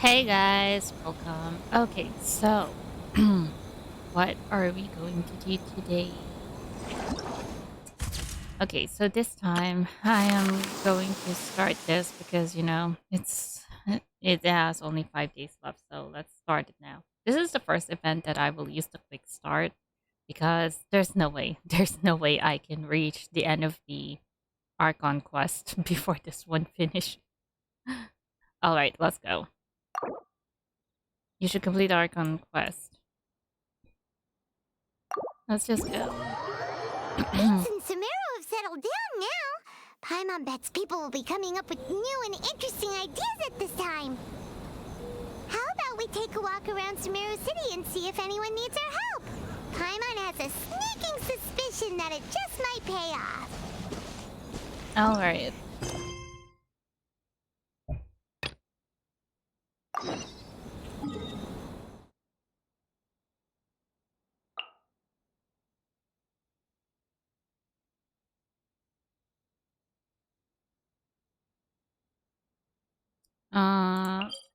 Hey guys, welcome. Okay, so what are we going to do today? Okay, so this time I am going to start this because it has only 5 days left, so let's start it now. This is the first event that I will use the quick start because there's no way I can reach the end of the Archon quest before this one finish. All right, let's go. You should complete Archon quest. Let's just go. Beats and Samara have settled down now. Paimon bets people will be coming up with new and interesting ideas at this time. How about we take a walk around Samara City and see if anyone needs our help? Paimon has a sneaking suspicion that it just might pay off. All right.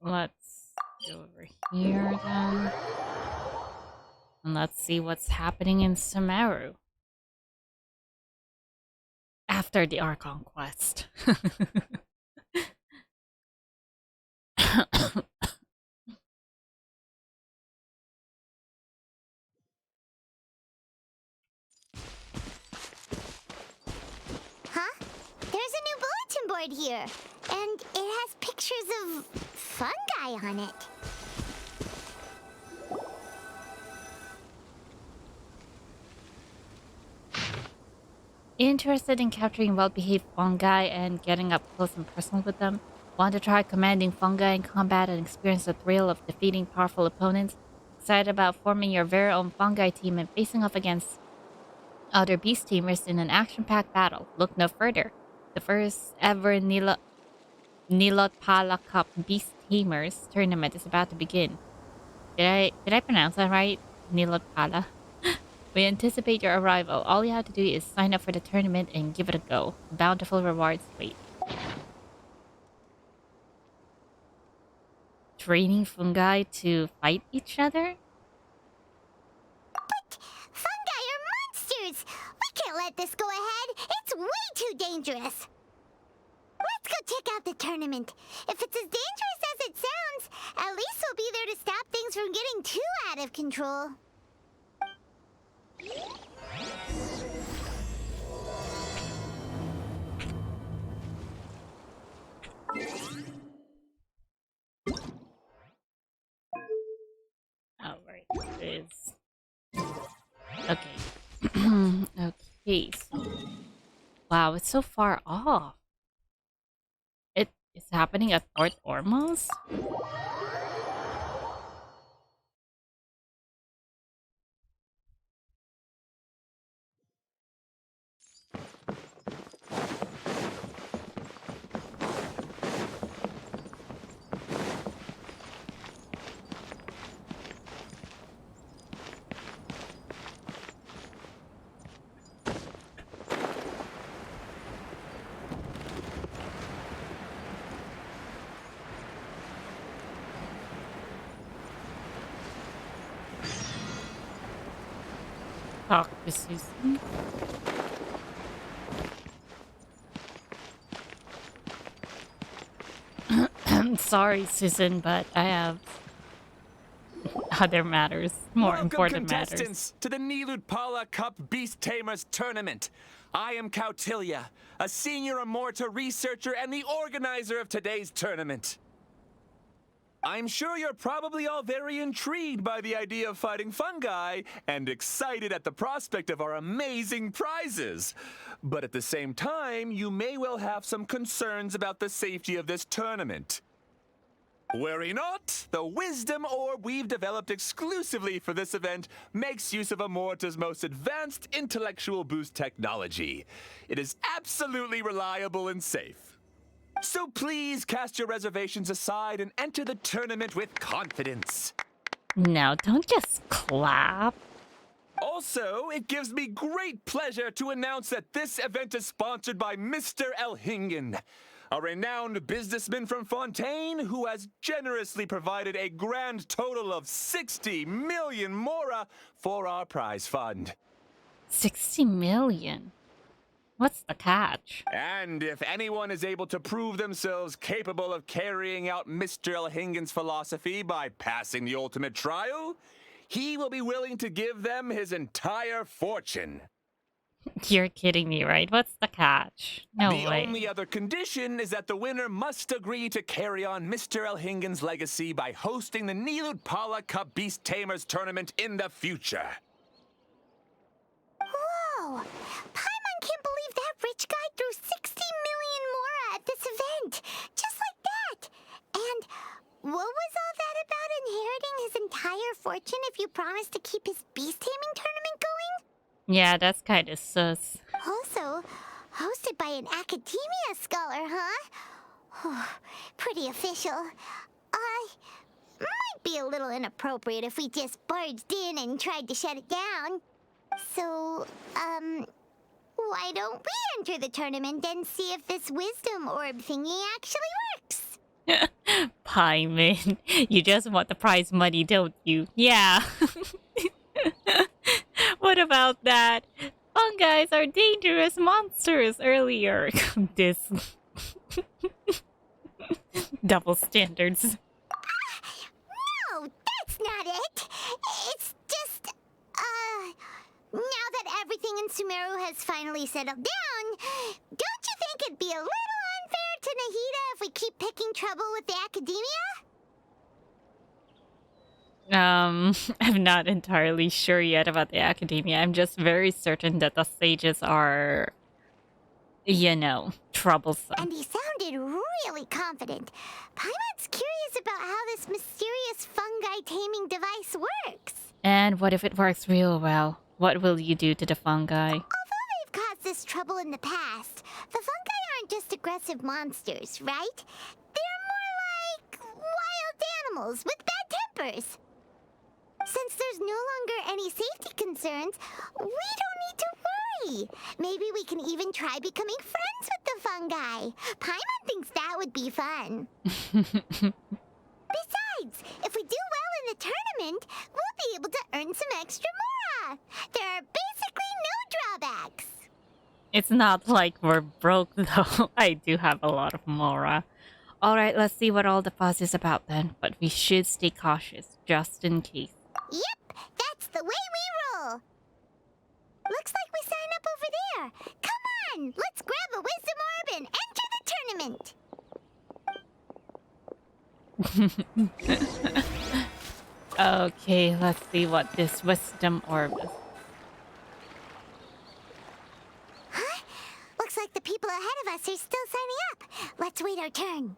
Let's go over here then. And let's see what's happening in Samaru. After the Archon quest. Huh? There's a new bulletin board here. And it has pictures of fungi on it. Interested in capturing well-behaved fungi and getting up close and personal with them? Want to try commanding fungi in combat and experience the thrill of defeating powerful opponents? Excited about forming your very own fungi team and facing off against other beast teamers in an action-packed battle? Look no further. The first ever Nilotpala Cup Beast Tamers tournament is about to begin. Did I pronounce that right? Nilotpala? We anticipate your arrival. All you have to do is sign up for the tournament and give it a go. Bountiful rewards wait. Training fungi to fight each other? But fungi are monsters! We can't let this go ahead! It's way too dangerous! Let's go check out the tournament. If it's as dangerous as it sounds, at least we'll be there to stop things from getting too out of control. Oh, right. It is. Okay. Okay, so... Wow, it's so far off. It is happening at Port Ormos? Talk to Susan. I'm sorry, Susan, but I have other matters, more important matters. Welcome, contestants, to the Nilotpala Cup Beast Tamers Tournament. I am Kautilya, a senior Immorta researcher and the organizer of today's tournament. I'm sure you're probably all very intrigued by the idea of fighting fungi and excited at the prospect of our amazing prizes. But at the same time, you may well have some concerns about the safety of this tournament. Worry not, the wisdom orb we've developed exclusively for this event makes use of Immorta's most advanced intellectual boost technology. It is absolutely reliable and safe. So please cast your reservations aside and enter the tournament with confidence. No, don't just clap. Also, it gives me great pleasure to announce that this event is sponsored by Mr. Elhingen. a renowned businessman from Fontaine who has generously provided a grand total of 60 million mora for our prize fund. 60 million. What's the catch? And if anyone is able to prove themselves capable of carrying out Mr. Elhingen's philosophy by passing the ultimate trial, he will be willing to give them his entire fortune. You're kidding me, right? What's the catch? No The way. only other condition is that the winner must agree to carry on Mr. Elhingen's legacy by hosting the Nilud Pala Cup Beast Tamers tournament in the future. Whoa! Paimon can't believe that rich guy threw 60 million mora at this event! Just like that! And what was all that about inheriting his entire fortune if you promise to keep his beast taming tournament going? Yeah, that's kind of sus. Also, hosted by an academia scholar, huh? Pretty official. Might be a little inappropriate if we just barged in and tried to shut it down. So, why don't we enter the tournament and see if this wisdom orb thingy actually works? Paimon, you just want the prize money, don't you? Yeah. What about that? Fungi are dangerous monsters earlier. This double standards. No, that's not it. It's just, now that everything in Sumeru has finally settled down, don't you think it'd be a little unfair to Nahida if we keep picking trouble with the academia? I'm not entirely sure yet about the academia. I'm just very certain that the sages are, troublesome. And he sounded really confident. Paimon's curious about how this mysterious fungi taming device works. And what if it works real well? What will you do to the fungi? Although they've caused this trouble in the past, the fungi aren't just aggressive monsters, right? They're more like wild animals with bad tempers. Since there's no longer any safety concerns, we don't need to worry. Maybe we can even try becoming friends with the fungi. Paimon thinks that would be fun. Besides, if we do well in the tournament, we'll be able to earn some extra mora. There are basically no drawbacks. It's not like we're broke, though. I do have a lot of mora. Alright, let's see what all the fuss is about then. But we should stay cautious, just in case. Yep, that's the way we roll. Looks like we sign up over there. Come on, let's grab a wisdom orb and enter the tournament. Okay, let's see what this wisdom orb is. Huh? Looks like the people ahead of us are still signing up. Let's wait our turn.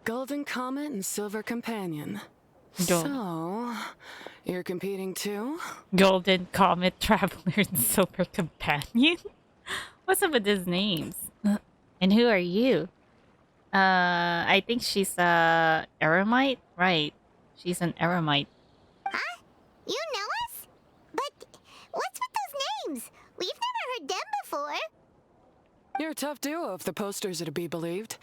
Golden Comet and Silver Companion. Don't. So, you're competing too? Golden Comet Traveler and Silver Companion? What's up with these names? And who are you? I think she's a eremite? Right. She's an eremite. Huh? You know us? But what's with those names? We've never heard them before. You're a tough duo if the posters are to be believed.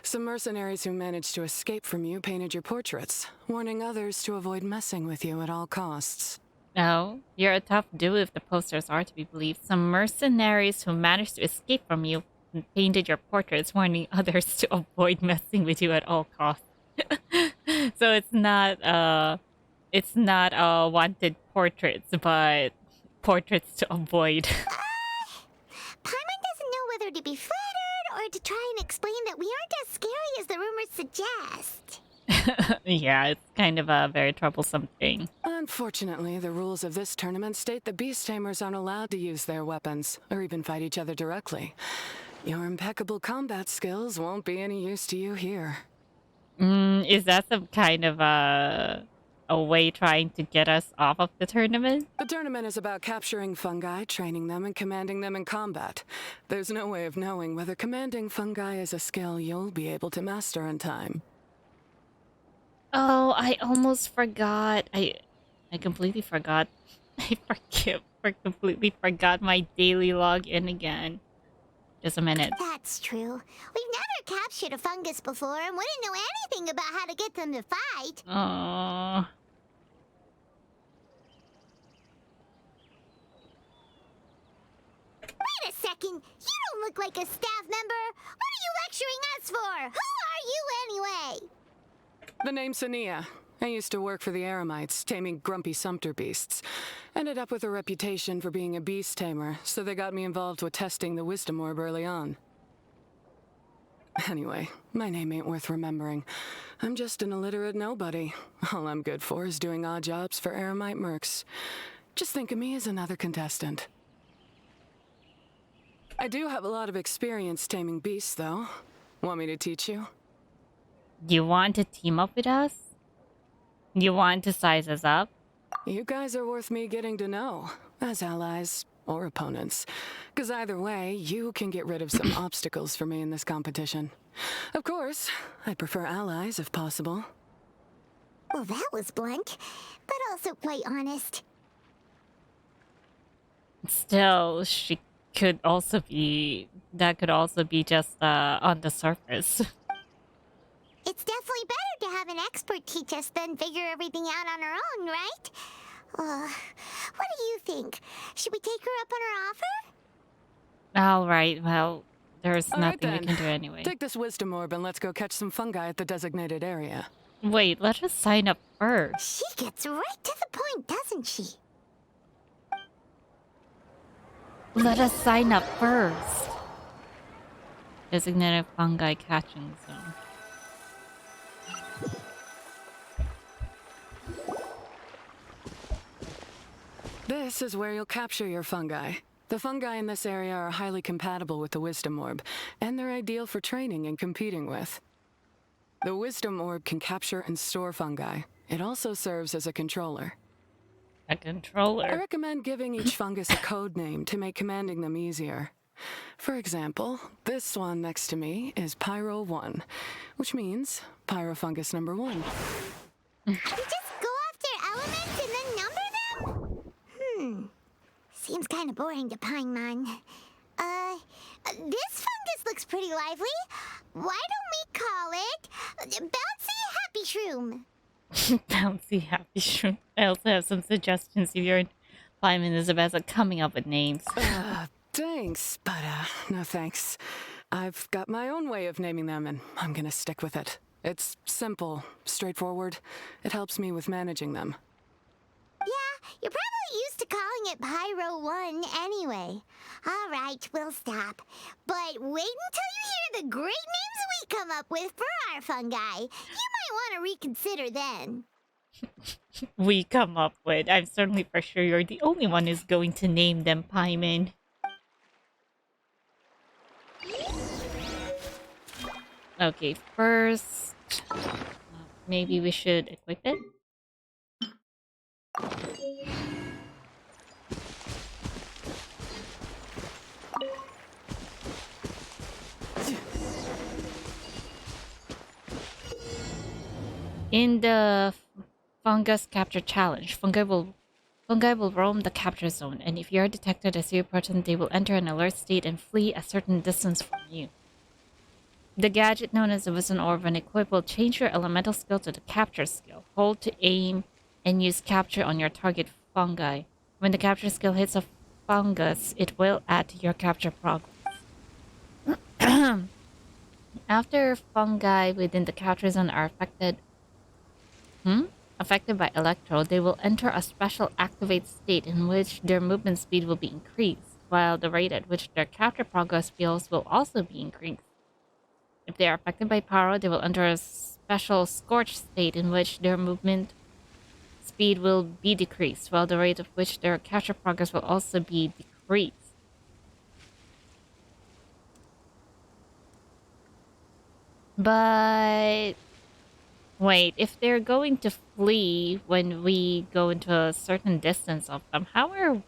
Some mercenaries who managed to escape from you painted your portraits, warning others to avoid messing with you at all costs. No, you're a tough duo if the posters are to be believed. Some mercenaries who managed to escape from you painted your portraits, warning others to avoid messing with you at all costs. So it's not wanted portraits, but portraits to avoid. Paimon doesn't know whether to be flattered or to try and explain that we aren't as scary as the rumors suggest. Yeah, it's kind of a very troublesome thing. Unfortunately, the rules of this tournament state the beast tamers aren't allowed to use their weapons, or even fight each other directly. Your impeccable combat skills won't be any use to you here. Is that some kind of a way trying to get us off of the tournament? The tournament is about capturing fungi, training them, and commanding them in combat. There's no way of knowing whether commanding fungi is a skill you'll be able to master in time. Oh, I almost forgot. I completely forgot. I completely forgot my daily login again. Just a minute. That's true. We've never captured a fungus before and wouldn't know anything about how to get them to fight. Oh. Wait a second. You don't look like a staff member. What are you lecturing us for? Who are you anyway? The name's Sania. I used to work for the Eremites, taming grumpy sumpter beasts. Ended up with a reputation for being a beast tamer, so they got me involved with testing the wisdom orb early on. Anyway, my name ain't worth remembering. I'm just an illiterate nobody. All I'm good for is doing odd jobs for Eremite mercs. Just think of me as another contestant. I do have a lot of experience taming beasts, though. Want me to teach you? You want to team up with us? You want to size us up? You guys are worth me getting to know, as allies or opponents. Because either way, you can get rid of some obstacles for me in this competition. Of course, I prefer allies if possible. Well, that was blunt, but also quite honest. Still, she could also be... That could also be just on the surface. It's definitely better to have an expert teach us than figure everything out on our own, right? What do you think? Should we take her up on her offer? Alright, well, there's All right, nothing we then. can do anyway. Take this wisdom orb and let's go catch some fungi at the designated area. Wait, let us sign up first. She gets right to the point, doesn't she? Let us sign up first. Designated fungi catching zone. This is where you'll capture your fungi. The fungi in this area are highly compatible with the wisdom orb, and they're ideal for training and competing with. The wisdom orb can capture and store fungi. It also serves as a controller. A I controller. recommend giving each fungus a code name to make commanding them easier. For example, this one next to me is Pyro 1, which means Pyrofungus number 1. You just go after elements and then number them? Seems kind of boring to Paimon. This fungus looks pretty lively. Why don't we call it Bouncy Happy Shroom? Bouncy happy shroom. I also have some suggestions if you're in 5 minutes about coming up with names. Thanks, but no thanks. I've got my own way of naming them, and I'm gonna stick with it. It's simple, straightforward. It helps me with managing them. Yeah, you're probably used to calling it Pyro 1 anyway. All right, we'll stop. But wait until you hear the great names we come up with for our fungi. You might want to reconsider then. We come up with. I'm certainly for sure you're the only one who's going to name them Paimon. Okay, first... maybe we should equip it? In the Fungus Capture Challenge, fungi will roam the capture zone, and if you are detected as you approach them, they will enter an alert state and flee a certain distance from you. The gadget known as the Wisdom Orb, when equipped, will change your elemental skill to the Capture skill. Hold to aim and use Capture on your target fungi. When the Capture skill hits a fungus, it will add to your capture progress. After fungi within the capture zone are affected by Electro, they will enter a special activate state in which their movement speed will be increased, while the rate at which their capture progress skills will also be increased. If they are affected by Pyro, they will enter a special Scorch state in which their movement speed will be decreased, while the rate at which their capture progress will also be decreased. But... wait, if they're going to flee when we go into a certain distance of them, how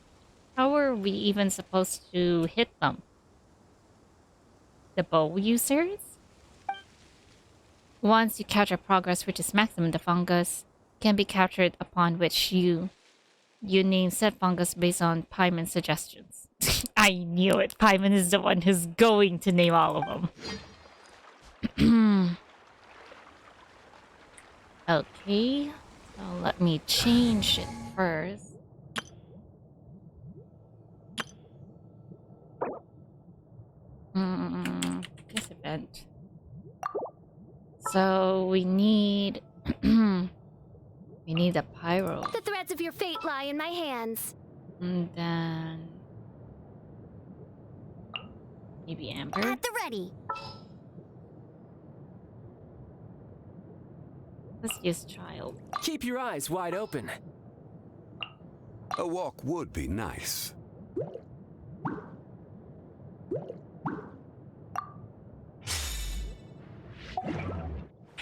are we even supposed to hit them? The bow users? Once you capture progress, which is maximum, the fungus can be captured, upon which you name said fungus based on Paimon's suggestions. I knew it. Paimon is the one who's going to name all of them. Okay. So let me change it first. This event. So we need we need a pyro. The threads of your fate lie in my hands. And then maybe Amber. At the ready. Let's use child. Keep your eyes wide open. A walk would be nice.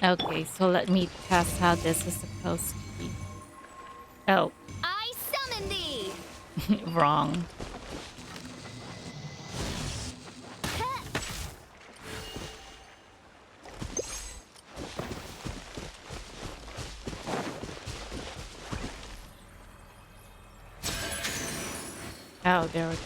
Okay, so let me test how this is supposed to be. Oh, I summon thee! wrong. Oh, there we go.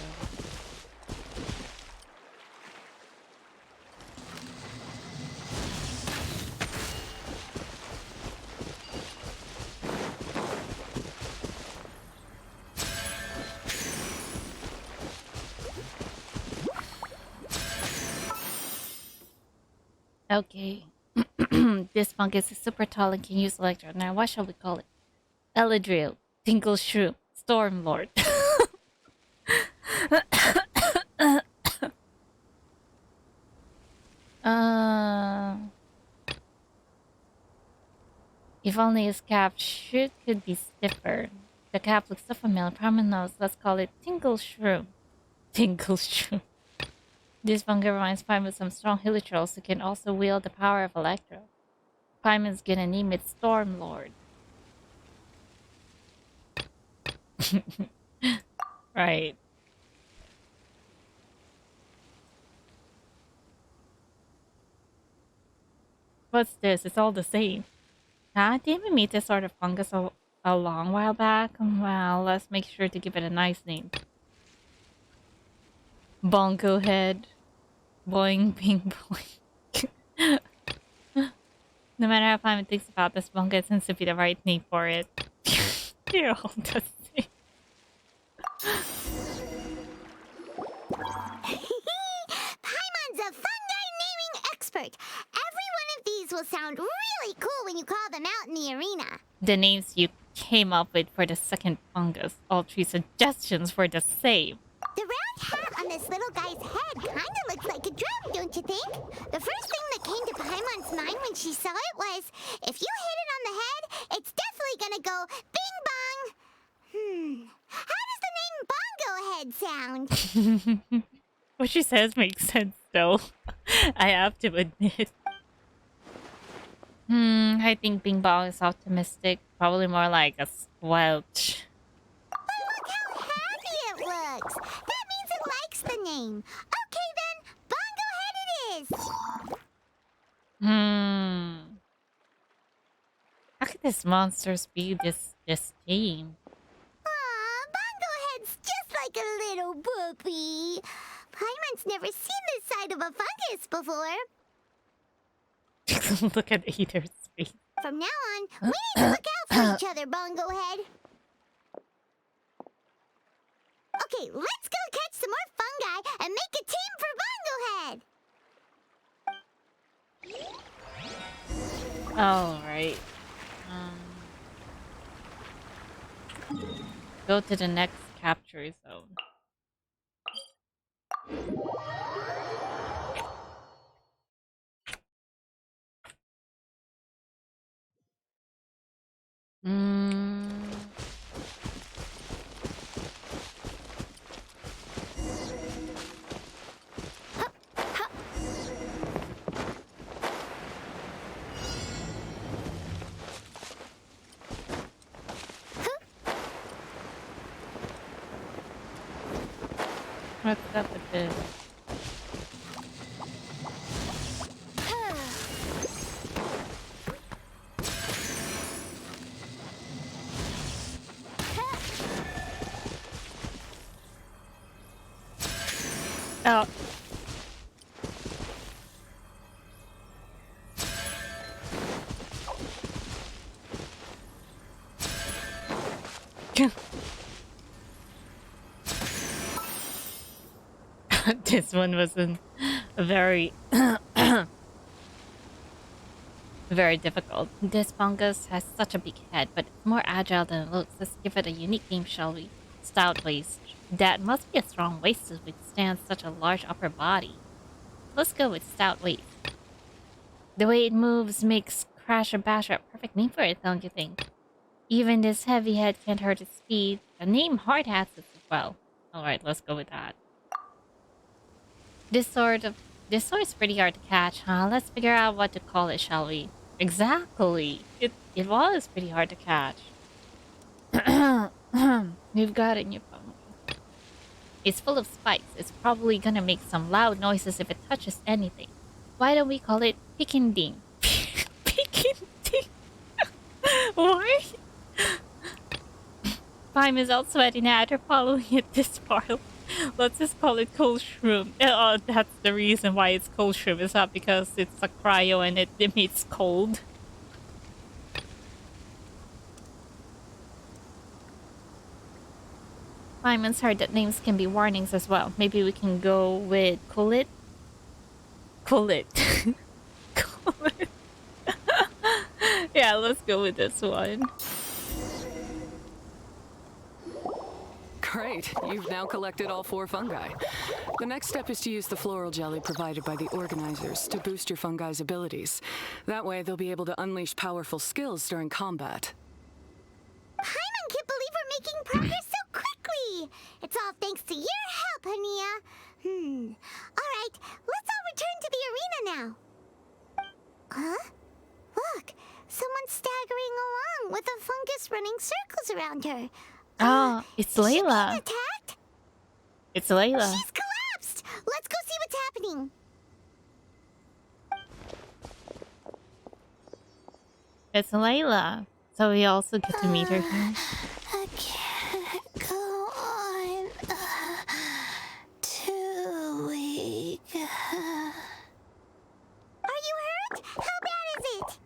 Okay. This fungus is super tall and can use electro. Now, what shall we call it? Eladriel, Tinkle Shrew, Stormlord. If only his cap could be stiffer. The cap looks so familiar. Paimon knows. Let's call it Tinkle Shrew. Tinkle Shrew. This fungi reminds Paimon of some strong hilichurls who can also wield the power of Electro. Paimon's gonna name it Stormlord. Right. What's this? It's all the same. Huh? Didn't we meet this sort of fungus a long while back? Well, let's make sure to give it a nice name. Bongo head. Boing, bing, boing. No matter how Paimon thinks about this, bunga seems to be the right name for it. You're all the same. Paimon's a fungi naming expert. Every one of these will sound really cool when you call them out in the arena. The names you came up with for the second fungus. All three suggestions were the same. The round hat on this little guy's head kinda looks like a drum, don't you think? The first thing that came to Paimon's mind when she saw it was, if you hit it on the head, it's definitely gonna go bing bong. How does the name Bongo Head sound? What she says makes sense, though. I have to admit. I think Bing Bong is optimistic. Probably more like a squelch. But look how happy it looks. That means it likes the name. Okay then, Bongo Head it is. How could this monsters be this tame? Aw, Bongo Head's just like a little puppy. Paimon's never seen this side of a fungus before. Look at Ader's face. From now on, we need to look out for each other, Bongo Head. Okay, let's go catch some more fungi and make a team for Bongo Head. Alright. Go to the next capture zone. What's up with this? Oh. This one wasn't very very difficult. This fungus has such a big head, but it's more agile than it looks. Let's give it a unique name, shall we? Stout waist. That must be a strong waist to withstand such a large upper body. Let's go with stout waist. The way it moves makes Crash or Bash a perfect name for it, don't you think? Even this heavy head can't hurt its speed. The name hard has it as well. Alright, let's go with that. This sword's pretty hard to catch, huh? Let's figure out what to call it, shall we? Exactly. It was pretty hard to catch. You've got it in your phone. It's full of spikes. It's probably gonna make some loud noises if it touches anything. Why don't we call it Pickending? Pickending? Why? Prime is out sweating after following it this far. Let's just call it cold shroom. Oh, that's the reason why it's cold shroom. It's not because it's a cryo and it emits cold. Simon's heard that names can be warnings as well. Maybe we can go with Coolit? Coolit. Coolit. Yeah, let's go with this one. Great, you've now collected all 4 fungi. The next step is to use the floral jelly provided by the organizers to boost your fungi's abilities. That way, they'll be able to unleash powerful skills during combat. Paimon can't believe we're making progress so quickly. It's all thanks to your help, Hania. All right, let's all return to the arena now. Huh? Look, someone's staggering along with a fungus running circles around her. Oh, it's Is she being Layla. attacked? It's Layla. She's collapsed. Let's go see what's happening. It's Layla. So we also get to meet her here. I can't go on. Too weak. Are you hurt? How bad is it?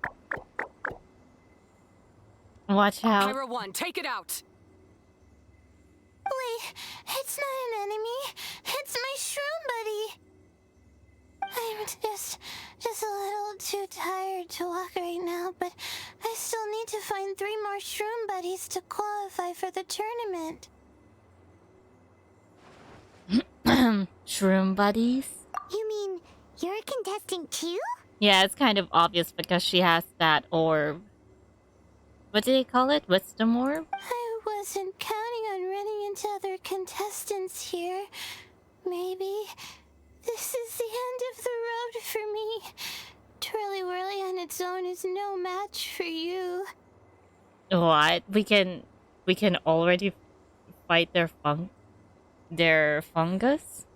Watch out. Pyra 1, take it out! Wait, it's not an enemy. It's my shroom buddy. I'm just a little too tired to walk right now, but I still need to find 3 more shroom buddies to qualify for the tournament. Shroom buddies? You mean you're a contestant too? Yeah, it's kind of obvious because she has that orb. What do they call it? Wisdom orb? I wasn't counting on running into other contestants here. Maybe this is the end of the road for me. Twirly Whirly on its own is no match for you. What? We can already fight their fungus?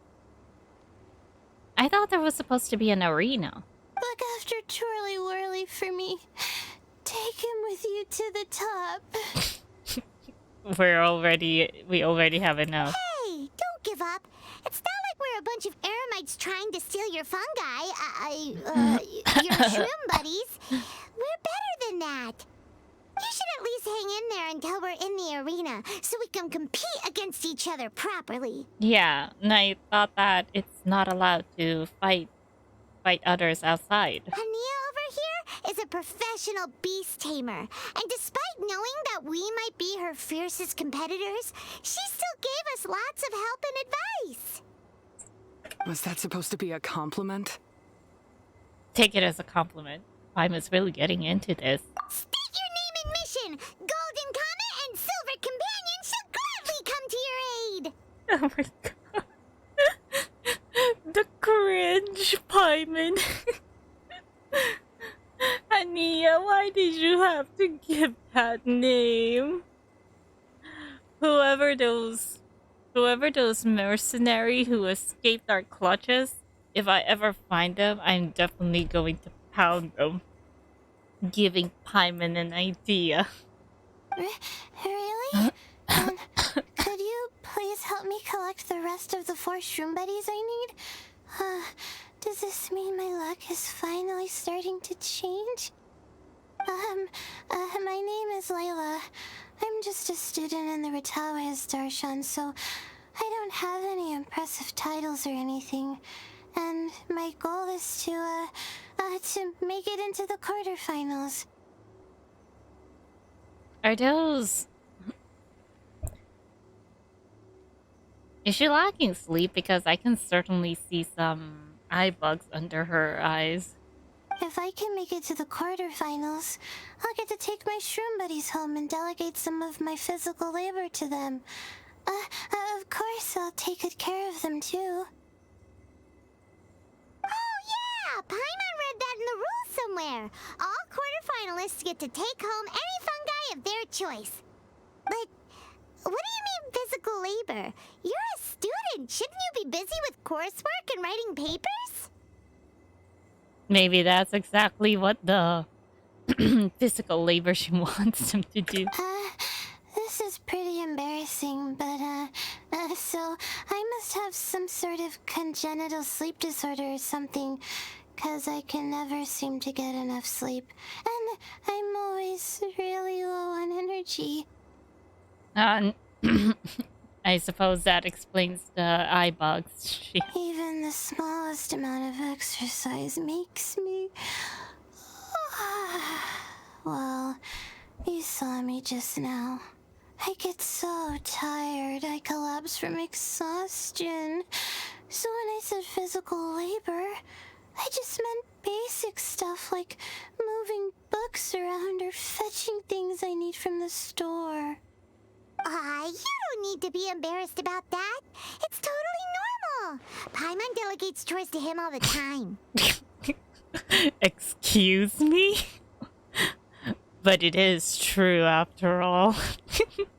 I thought there was supposed to be an arena. Look after Twirly Whirly for me. Take him with you to the top. We already have enough. Hey, don't give up. It's not like we're a bunch of eremites trying to steal your fungi. Your shroom buddies. We're better than that. You should at least hang in there until we're in the arena, so we can compete against each other properly. Yeah, and I thought that it's not allowed to fight others outside. Hania over here is a professional beast tamer, and despite knowing that we might be her fiercest competitors, she still gave us lots of help and advice. Was that supposed to be a compliment? Take it as a compliment. I'm really getting into this. State your name and mission. Golden Comet and Silver Companion shall gladly come to your aid. Oh my god. The cringe, Paimon. Ania, why did you have to give that name? Whoever those mercenary who escaped our clutches, if I ever find them, I'm definitely going to pound them. Giving Paimon an idea. Really? Could you please help me collect the rest of the 4 shroom buddies I need? Does this mean my luck is finally starting to change? My name is Layla. I'm just a student in the Ratawa's Darshan, so I don't have any impressive titles or anything. And my goal is to make it into the quarterfinals. Are those... Is she lacking sleep? Because I can certainly see some eye bugs under her eyes. If I can make it to the quarterfinals, I'll get to take my shroom buddies home and delegate some of my physical labor to them. Of course, I'll take good care of them too. Oh yeah! Paimon read that in the rules somewhere. All quarterfinalists get to take home any fungi of their choice. But what do you mean physical labor? You're a student. Shouldn't you be busy with coursework and writing papers? Maybe that's exactly what the physical labor she wants him to do. This is pretty embarrassing, but, so I must have some sort of congenital sleep disorder or something, 'cause I can never seem to get enough sleep, and I'm always really low on energy. I suppose that explains the eye bugs. Even the smallest amount of exercise makes me... Well, you saw me just now. I get so tired, I collapse from exhaustion. So when I said physical labor, I just meant basic stuff like moving books around or fetching things I need from the store. You don't need to be embarrassed about that. It's totally normal. Paimon delegates chores to him all the time. Excuse me? But it is true after all.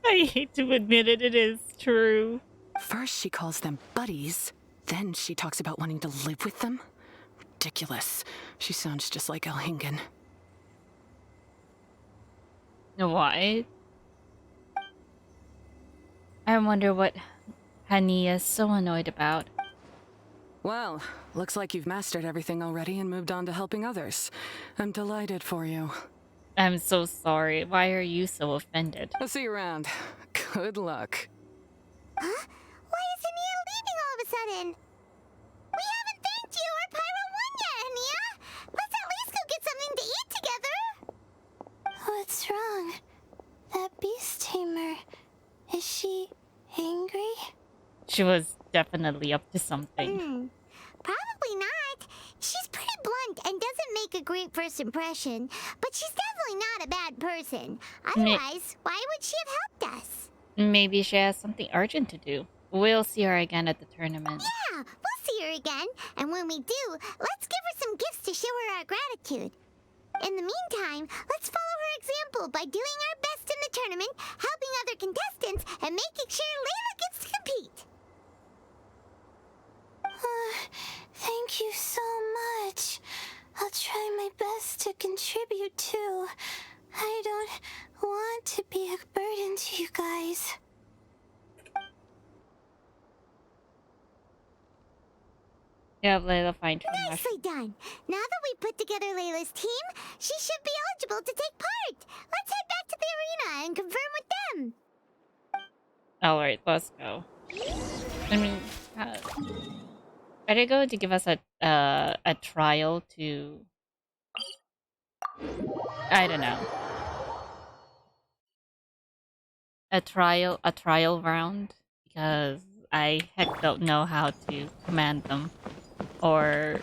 I hate to admit it, it is true. First she calls them buddies, then she talks about wanting to live with them. Ridiculous. She sounds just like Elhingen. What? I wonder what Hani is so annoyed about. Well, looks like you've mastered everything already and moved on to helping others. I'm delighted for you. I'm so sorry. Why are you so offended? I'll see you around. Good luck. Huh? Why is Ania leaving all of a sudden? We haven't thanked you or Pyro won yet, Ania! Let's at least go get something to eat together! What's wrong? That beast tamer... Is she angry? She was definitely up to something. Probably not. She's pretty blunt and doesn't make a great first impression, but she's definitely not a bad person. Otherwise, why would she have helped us? Maybe she has something urgent to do. We'll see her again at the tournament. Yeah, we'll see her again. And when we do, let's give her some gifts to show her our gratitude. In the meantime, let's follow her example by doing our best in the tournament, helping other contestants, and making sure Layla gets to compete. Thank you so much. I'll try my best to contribute too. I don't want to be a burden to you guys. Yeah, Layla find her mushroom. Nicely done. Now that we put together Layla's team, she should be eligible to take part. Let's head back to the arena and confirm with them. Alright, let's go. I mean, are they going to give us a trial to... I don't know. A trial round? Because I heck don't know how to command them. Or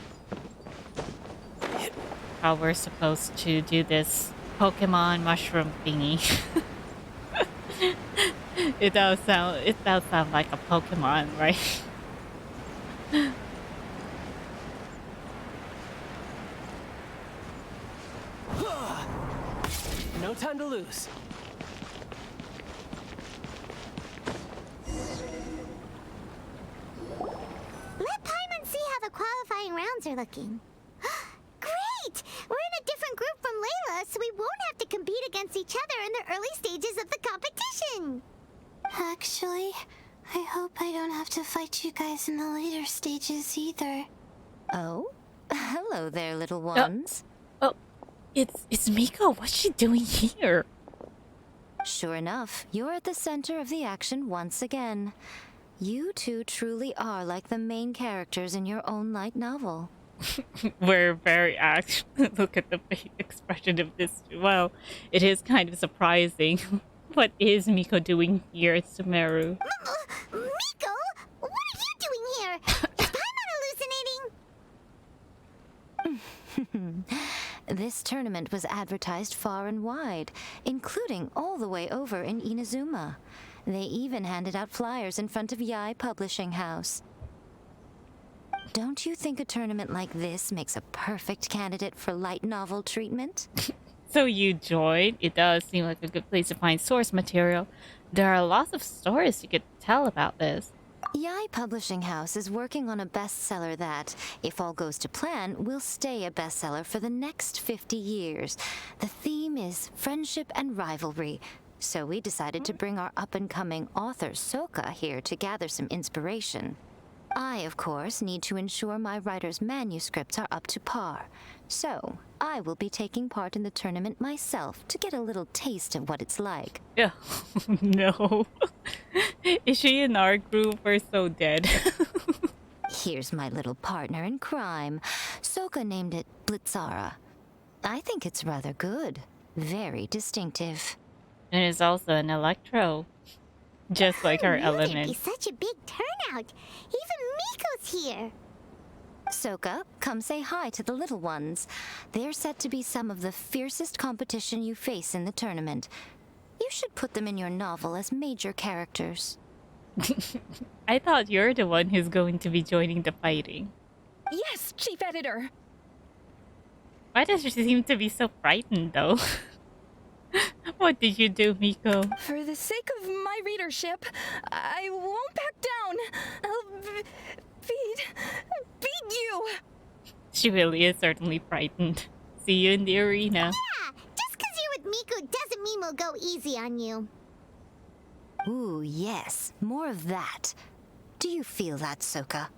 how we're supposed to do this Pokemon mushroom thingy. It does sound like a Pokemon, right? No time to lose. Let Paimon see how the qualifying rounds are looking. Great! We're in a different group from Layla, so we won't have to compete against each other in the early stages of the competition. Actually, I hope I don't have to fight you guys in the later stages either. Oh? Hello there, little ones. Oh, it's Miko. What's she doing here? Sure enough, you're at the center of the action once again. You two truly are like the main characters in your own light novel. We're very actually look at the face expression of this. Well, it is kind of surprising. What is Miko doing here, Sumeru? Miko? What are you doing here? Is Paimon hallucinating? This tournament was advertised far and wide, including all the way over in Inazuma. They even handed out flyers in front of Yai Publishing House. Don't you think a tournament like this makes a perfect candidate for light novel treatment? So you joined? It does seem like a good place to find source material. There are lots of stories you could tell about this. Yai Publishing House is working on a bestseller that, if all goes to plan, will stay a bestseller for the next 50 years. The theme is friendship and rivalry. So we decided to bring our up-and-coming author, Soka, here to gather some inspiration. I, of course, need to ensure my writer's manuscripts are up to par. So, I will be taking part in the tournament myself to get a little taste of what it's like. Oh, no. Is she in our group or so dead? Here's my little partner in crime. Soka named it Blitzara. I think it's rather good. Very distinctive. And it's also an electro. Just like her It'd be element. such a big turnout. Even Miko's here. Soka, come say hi to the little ones. They're set to be some of the fiercest competition you face in the tournament. You should put them in your novel as major characters. I thought you're the one who's going to be joining the fighting. Yes, Chief Editor. Why does she seem to be so frightened, though? What did you do, Miko? For the sake of my readership, I won't back down. I'll beat you. She really is certainly frightened. See you in the arena. Yeah, just because you're with Miko doesn't mean we'll go easy on you. Ooh, yes. More of that. Do you feel that, Soka?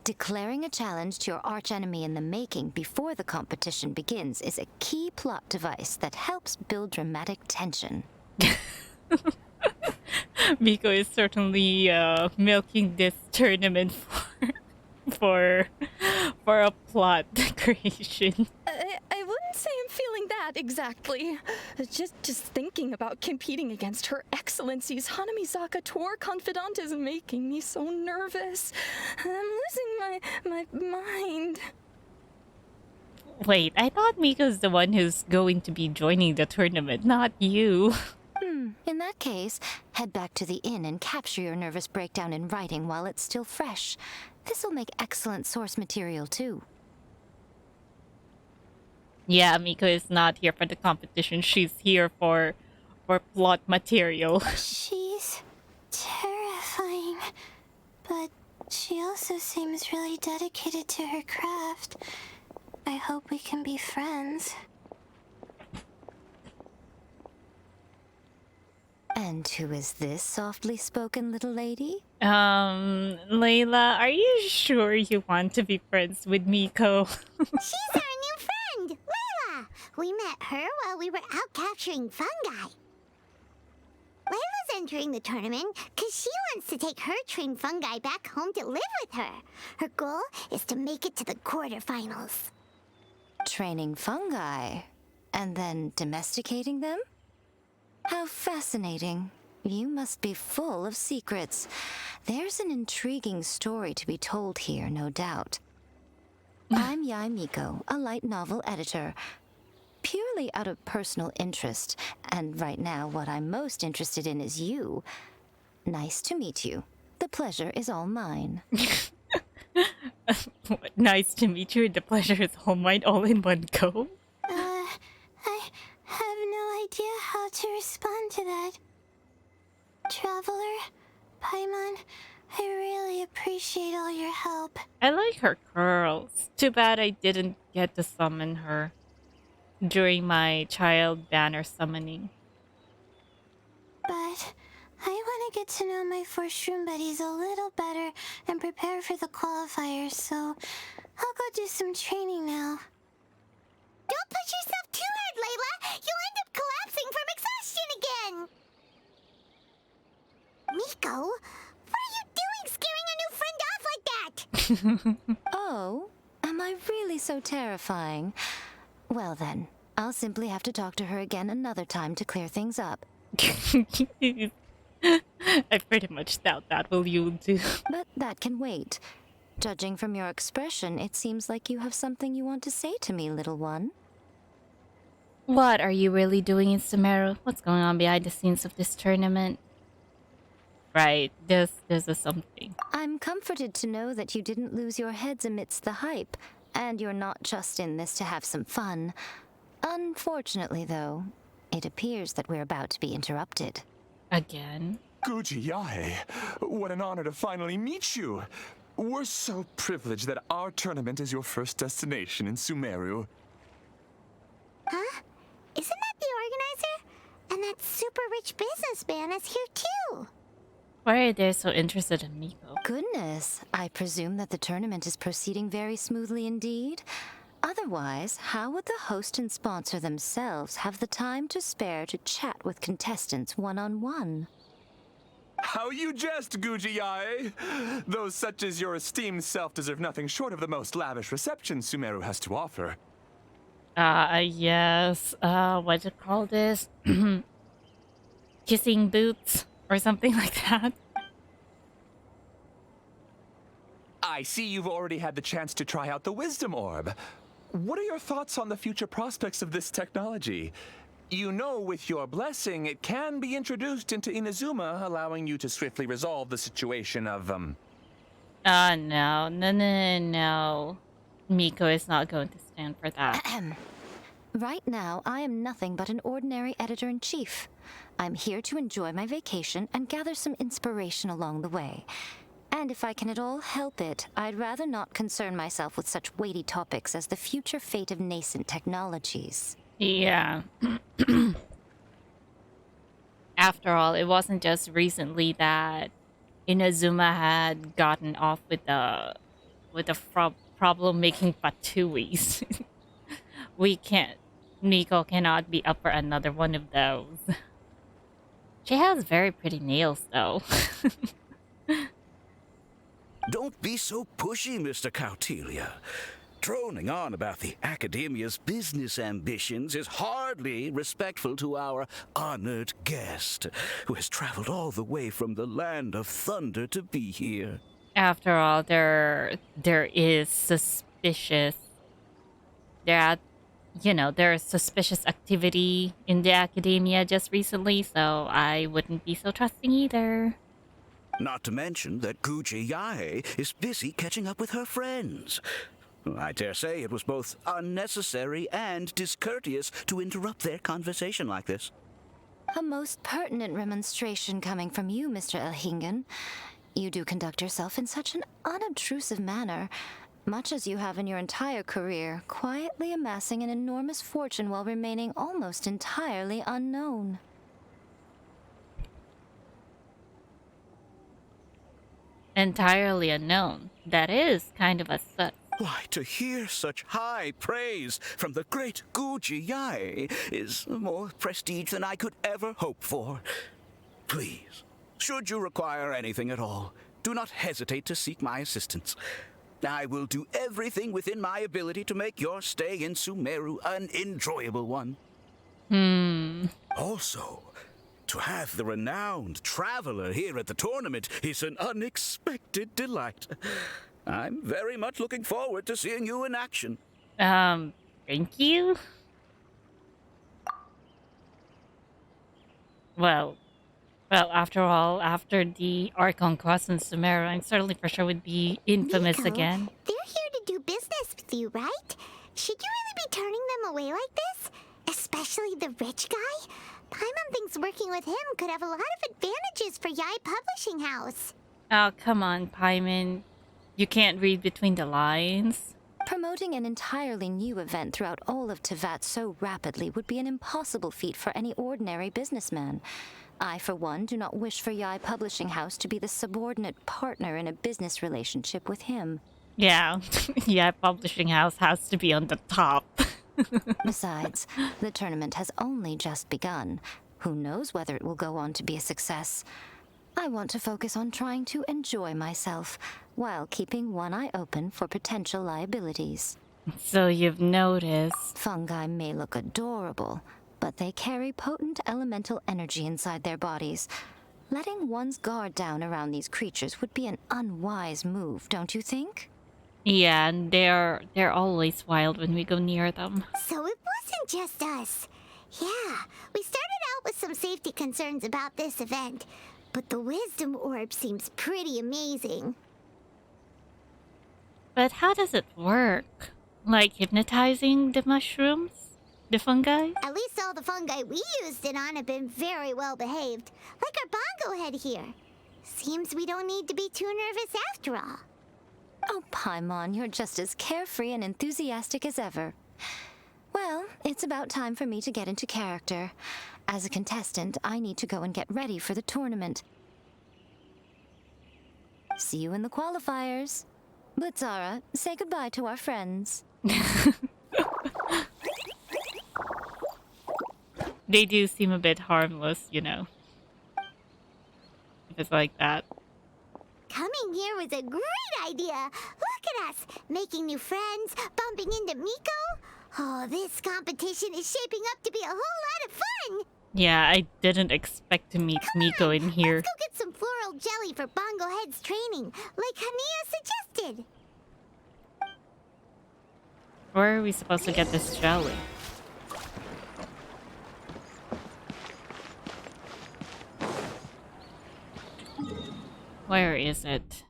Declaring a challenge to your archenemy in the making before the competition begins is a key plot device that helps build dramatic tension. Miko is certainly milking this tournament for a plot creation. I wouldn't say I'm feeling that exactly. Just thinking about competing against Her Excellency's Hanamizaka tour confidant is making me so nervous. I'm losing my mind. Wait, I thought Miko's the one who's going to be joining the tournament, not you. In that case, head back to the inn and capture your nervous breakdown in writing while it's still fresh. This'll make excellent source material, too. Yeah, Miko is not here for the competition. She's here for plot material. She's terrifying, but she also seems really dedicated to her craft. I hope we can be friends. And who is this softly spoken little lady? Layla, are you sure you want to be friends with Miko? She's our new friend, Layla. We met her while we were out capturing fungi. Layla's entering the tournament because she wants to take her trained fungi back home to live with her. Her goal is to make it to the quarterfinals. Training fungi, and then domesticating them? How fascinating. You must be full of secrets. There's an intriguing story to be told here, no doubt. I'm Yai Miko, a light novel editor. Purely out of personal interest, and right now what I'm most interested in is you. Nice to meet you. The pleasure is all mine. Nice to meet you. The pleasure is all mine, all in one go. I have no idea how to respond to that. Traveler, Paimon, I really appreciate all your help. I like her curls. Too bad I didn't get to summon her during my child banner summoning. But I want to get to know my 4-shroom buddies a little better and prepare for the qualifiers, so I'll go do some training now. Don't push yourself too hard, Layla! You'll end up collapsing from exhaustion again! Miko, what are you doing scaring a new friend off like that? Oh, am I really so terrifying? Well then, I'll simply have to talk to her again another time to clear things up. I pretty much doubt that will you do. But that can wait. Judging from your expression, it seems like you have something you want to say to me, little one. What are you really doing in Sumeru? What's going on behind the scenes of this tournament? Right, this is something. I'm comforted to know that you didn't lose your heads amidst the hype, and you're not just in this to have some fun. Unfortunately, though, it appears that we're about to be interrupted. Again? Gujiyae, what an honor to finally meet you. We're so privileged that our tournament is your first destination in Sumeru. Huh? Isn't that the organizer? And that super rich businessman is here too. Why are they so interested in Miko? Goodness, I presume that the tournament is proceeding very smoothly indeed. Otherwise, how would the host and sponsor themselves have the time to spare to chat with contestants one-on-one? How you jest, Gujiyae! Those such as your esteemed self deserve nothing short of the most lavish reception Sumeru has to offer. Yes. What do you call this? Kissing boots or something like that. I see you've already had the chance to try out the Wisdom Orb. What are your thoughts on the future prospects of this technology? You know, with your blessing, it can be introduced into Inazuma, allowing you to swiftly resolve the situation of, No. Miko is not going to stand for that. Right now, I am nothing but an ordinary editor-in-chief. I'm here to enjoy my vacation and gather some inspiration along the way. And if I can at all help it, I'd rather not concern myself with such weighty topics as the future fate of nascent technologies. Yeah. After all, it wasn't just recently that Inazuma had gotten off with the problem making patuis. Miko cannot be up for another one of those. She has very pretty nails, though. Don't be so pushy, Mr. Cautelia. Droning on about the Academia's business ambitions is hardly respectful to our honored guest, who has traveled all the way from the land of thunder to be here. After all, there is suspicious. There's suspicious activity in the academia just recently, so I wouldn't be so trusting either. Not to mention that Gujiyae is busy catching up with her friends. I dare say it was both unnecessary and discourteous to interrupt their conversation like this. A most pertinent remonstration coming from you, Mr. Elhingen. You do conduct yourself in such an unobtrusive manner, much as you have in your entire career, quietly amassing an enormous fortune while remaining almost entirely unknown. Entirely unknown. That is kind of a sus. Why, to hear such high praise from the great Gujiyae is more prestige than I could ever hope for. Please, should you require anything at all, do not hesitate to seek my assistance. I will do everything within my ability to make your stay in Sumeru an enjoyable one. Also, to have the renowned traveler here at the tournament is an unexpected delight. I'm very much looking forward to seeing you in action. Thank you? Well, after all, after the Archon Cross in Sumeru, I'm certainly for sure would be infamous Miko, again. They're here to do business with you, right? Should you really be turning them away like this? Especially the rich guy? Paimon thinks working with him could have a lot of advantages for Yae Publishing House. Oh, come on, Paimon. You can't read between the lines. Promoting an entirely new event throughout all of Teyvat so rapidly would be an impossible feat for any ordinary businessman. I, for one, do not wish for Yai Publishing House to be the subordinate partner in a business relationship with him. Yeah, yeah, publishing house has to be on the top. Besides, the tournament has only just begun. Who knows whether it will go on to be a success? I want to focus on trying to enjoy myself, while keeping one eye open for potential liabilities. So you've noticed. Fungi may look adorable, but they carry potent elemental energy inside their bodies. Letting one's guard down around these creatures would be an unwise move, don't you think? Yeah, and they're always wild when we go near them. So it wasn't just us. Yeah, we started out with some safety concerns about this event, but the wisdom orb seems pretty amazing. But how does it work? Like hypnotizing the mushrooms? The fungi? At least all the fungi we used it on have been very well behaved, like our bongo head here. Seems we don't need to be too nervous after all. Oh, Paimon, you're just as carefree and enthusiastic as ever. Well, it's about time for me to get into character. As a contestant, I need to go and get ready for the tournament. See you in the qualifiers. Blitzara, say goodbye to our friends. They do seem a bit harmless, you know. If it's like that. Coming here was a great idea. Look at us, making new friends, bumping into Miko. Oh, this competition is shaping up to be a whole lot of fun. Yeah, I didn't expect to meet Miko in here. Let's go get some floral jelly for Bongo Head's training, like Hania suggested. Where are we supposed to get this jelly? Where is it?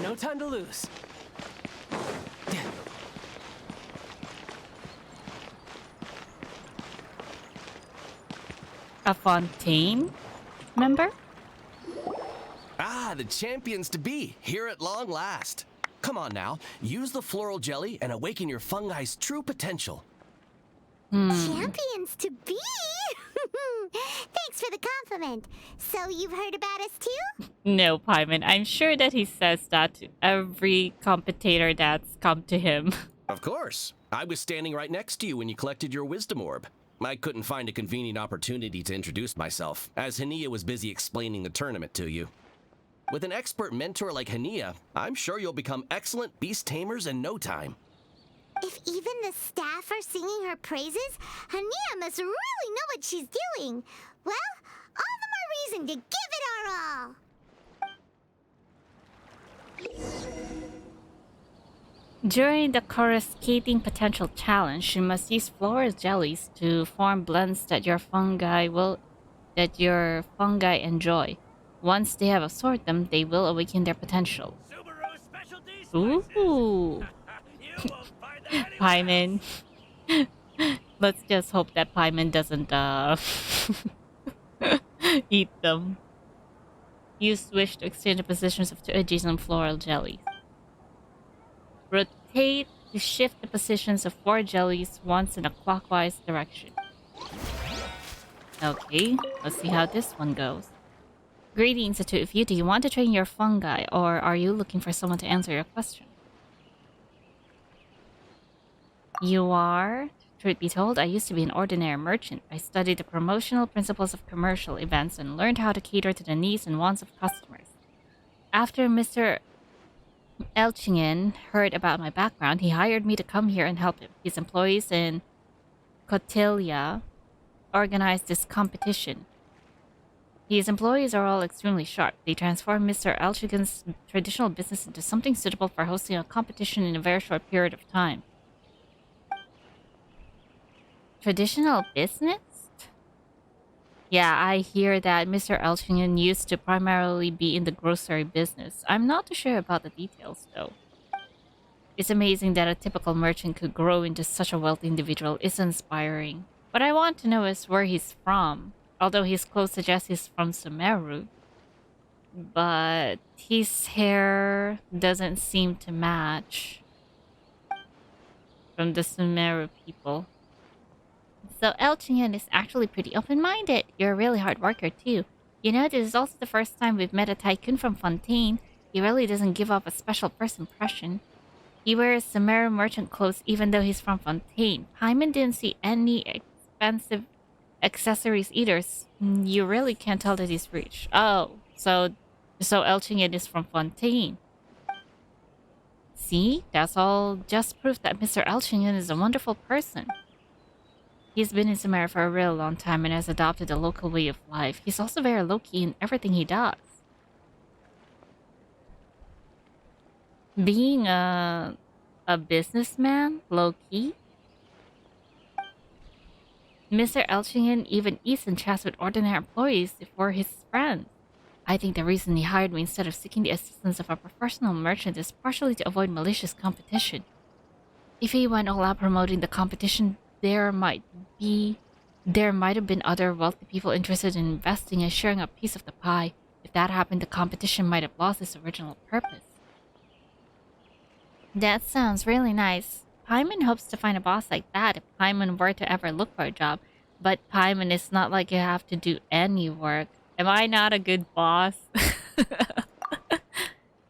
No time to lose. A fontaine? Remember? Ah, the champions to be, here at long last. Come on now, use the floral jelly and awaken your fungi's true potential. Champions to be? Thanks for the compliment. So you've heard about us too? No, Paimon. I'm sure that he says that to every competitor that's come to him. Of course. I was standing right next to you when you collected your wisdom orb. I couldn't find a convenient opportunity to introduce myself, as Hania was busy explaining the tournament to you. With an expert mentor like Hania, I'm sure you'll become excellent beast tamers in no time. If even the staff are singing her praises, Hania must really know what she's doing. Well, all the more reason to give it our all. During the coruscating potential challenge, you must use floral jellies to form blends that your fungi enjoy. Once they have absorbed them, they will awaken their potential. Ooh. Paimon. Let's just hope that Paimon doesn't eat them. Use swish to exchange the positions of two adjacent floral jellies. Rotate to shift the positions of 4 jellies once in a clockwise direction. Okay, let's see how this one goes. Greetings to two of you. Do you want to train your fungi, or are you looking for someone to answer your question? You are? Truth be told, I used to be an ordinary merchant. I studied the promotional principles of commercial events and learned how to cater to the needs and wants of customers. After Mr. Elchingen heard about my background, he hired me to come here and help him. His employees in Cotilia organized this competition. His employees are all extremely sharp. They transformed Mr. Elchingen's traditional business into something suitable for hosting a competition in a very short period of time. Traditional business? Yeah, I hear that Mr. Elchingen used to primarily be in the grocery business. I'm not too sure about the details, though. It's amazing that a typical merchant could grow into such a wealthy individual. It's inspiring. What I want to know is where he's from. Although his clothes suggest he's from Sumeru. but his hair doesn't seem to match from the Sumeru people. So Elchinyan is actually pretty open-minded. You're a really hard worker too. You know, this is also the first time we've met a tycoon from Fontaine. He really doesn't give off a special first impression. He wears Sumeru merchant clothes even though he's from Fontaine. Hyman didn't see any expensive accessories either. You really can't tell that he's rich. Oh, so Elchinyan is from Fontaine. See? That's all just proof that Mr. Elchinyan is a wonderful person. He's been in Sumeru for a real long time and has adopted a local way of life. He's also very low-key in everything he does. Being a businessman, low-key? Mr. Elchinyan even eats and chats with ordinary employees for his friends. I think the reason he hired me instead of seeking the assistance of a professional merchant is partially to avoid malicious competition. If he went all out promoting the competition, there might have been other wealthy people interested in investing and sharing a piece of the pie. If that happened, the competition might have lost its original purpose. That sounds really nice. Paimon hopes to find a boss like that if Paimon were to ever look for a job. But Paimon, it's not like you have to do any work. Am I not a good boss? What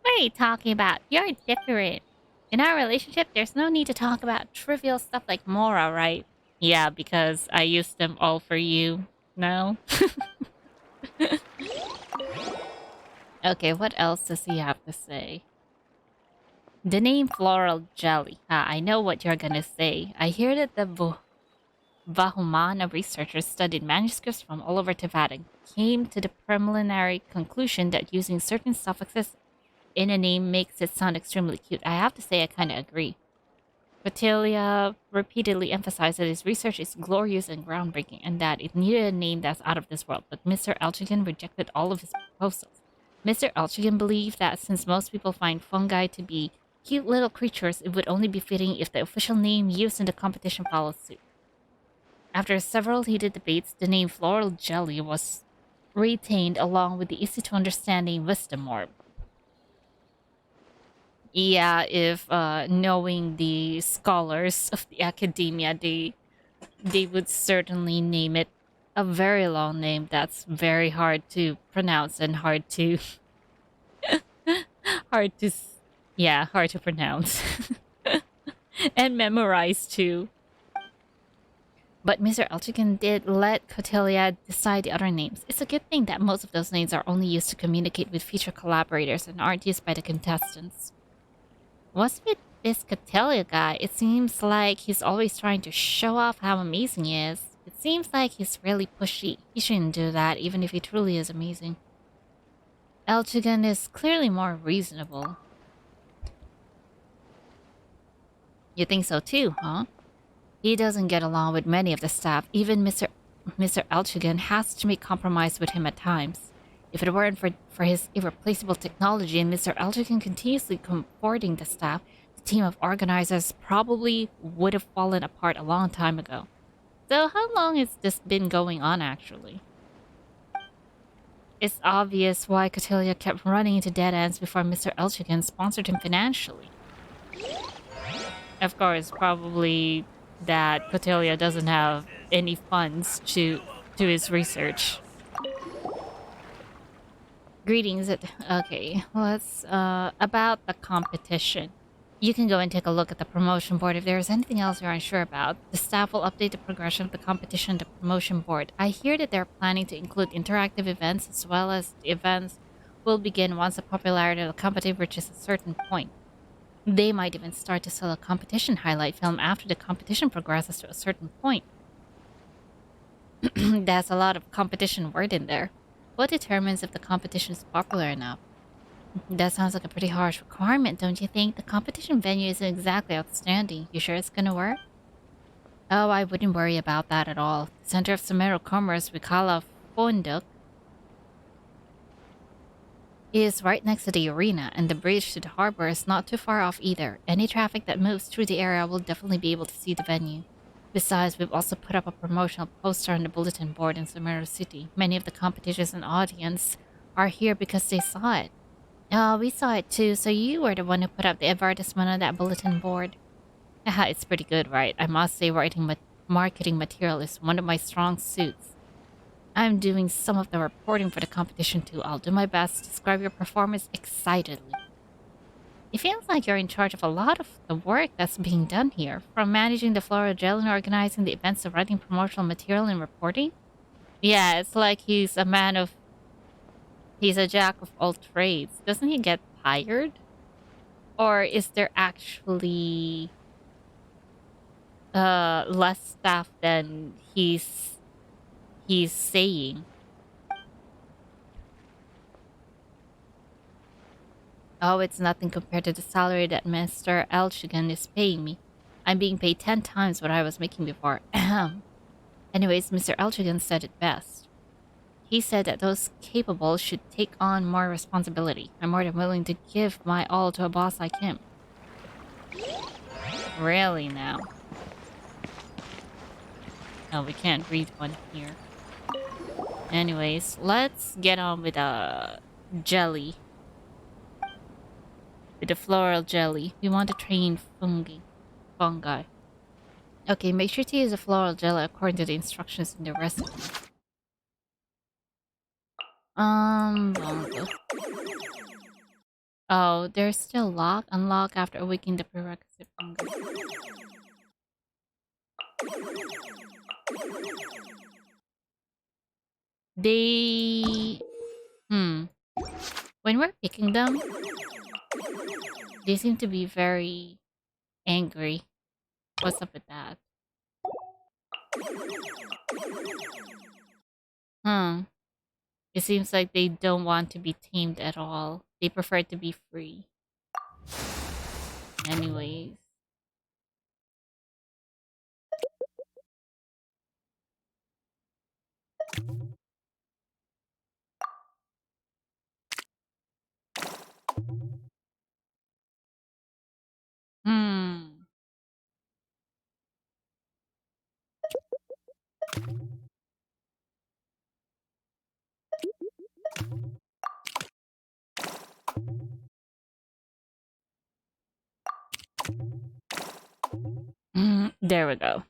are you talking about? You're different. In our relationship, there's no need to talk about trivial stuff like Mora, right? Yeah, because I used them all for you. No? Okay, what else does he have to say? The name Floral Jelly. I know what you're gonna say. I hear that the Vahumana researchers studied manuscripts from all over Teyvat and came to the preliminary conclusion that using certain suffixes in a name makes it sound extremely cute. I have to say I kinda agree. Vitelia repeatedly emphasized that his research is glorious and groundbreaking and that it needed a name that's out of this world, but Mr. Elchigan rejected all of his proposals. Mr. Elchigan believed that since most people find fungi to be cute little creatures, it would only be fitting if the official name used in the competition follows suit. After several heated debates, the name Floral Jelly was retained along with the easy-to-understand name Wisdom Orb. Yeah, if knowing the scholars of the academia, they would certainly name it a very long name that's very hard to pronounce and hard to hard to pronounce and memorize too. But Mr. Elchigan did let Cotelia decide the other names. It's a good thing that most of those names are only used to communicate with future collaborators and aren't used by the contestants. What's with this Cotelia guy? It seems like he's always trying to show off how amazing he is. It seems like he's really pushy. He shouldn't do that, even if he truly is amazing. Elchigan is clearly more reasonable. You think so too, huh? He doesn't get along with many of the staff. Even Mr. Elchigan has to make compromise with him at times. If it weren't for his irreplaceable technology and Mr. Elchigan continuously comforting the staff, the team of organizers probably would have fallen apart a long time ago. So how long has this been going on, actually? It's obvious why Cotelia kept running into dead ends before Mr. Elchigan sponsored him financially. Of course, probably that Cotelia doesn't have any funds to his research. Greetings. Okay, let's about the competition. You can go and take a look at the promotion board if there is anything else you're unsure about. The staff will update the progression of the competition on the promotion board. I hear that they're planning to include interactive events as well as the events will begin once the popularity of the competition reaches a certain point. They might even start to sell a competition highlight film after the competition progresses to a certain point. That's a lot of competition word in there. What determines if the competition is popular enough? That sounds like a pretty harsh requirement, don't you think? The competition venue isn't exactly outstanding. You sure it's gonna work? Oh, I wouldn't worry about that at all. The center of Sumeru commerce, Wikala Fonduk, is right next to the arena, and the bridge to the harbor is not too far off either. Any traffic that moves through the area will definitely be able to see the venue. Besides, we've also put up a promotional poster on the bulletin board in Sumeru City. Many of the competitors and audience are here because they saw it. We saw it too, so you were the one who put up the advertisement on that bulletin board. Haha, it's pretty good, right? I must say writing marketing material is one of my strong suits. I'm doing some of the reporting for the competition too. I'll do my best to describe your performance excitedly. It feels like you're in charge of a lot of the work that's being done here, from managing the floral gel and organizing the events to writing promotional material and reporting. Yeah, it's like he's a jack of all trades. Doesn't he get tired? Or is there actually less staff than he's saying? Oh, it's nothing compared to the salary that Mr. Elchigan is paying me. I'm being paid 10 times what I was making before. Ahem. Anyways, Mr. Elchigan said it best. He said that those capable should take on more responsibility. I'm more than willing to give my all to a boss like him. Really now? No, we can't read one here. Anyways, let's get on with jelly. With the floral jelly. We want to train fungi. Okay, make sure to use the floral jelly according to the instructions in the recipe. Bongo. Oh, there's still lock. Unlock after awakening the prerequisite fungus. They... When we're picking them, they seem to be very angry. What's up with that? It seems like they don't want to be tamed at all. They prefer to be free. Anyways. There we go.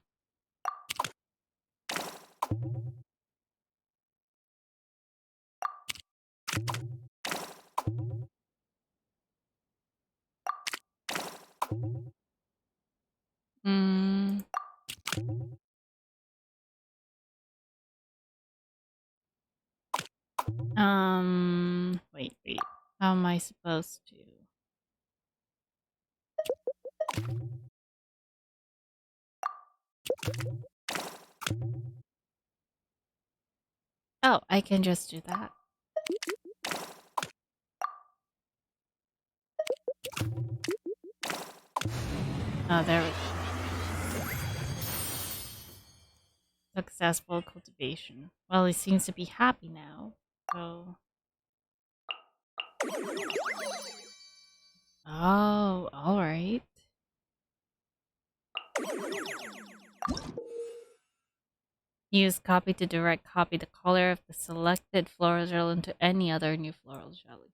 Wait. How am I supposed to? Oh, I can just do that. Oh, there we go. Successful cultivation. Well, he seems to be happy now, so... Oh, alright. Use copy to direct copy the color of the selected floral gel into any other new floral jelly.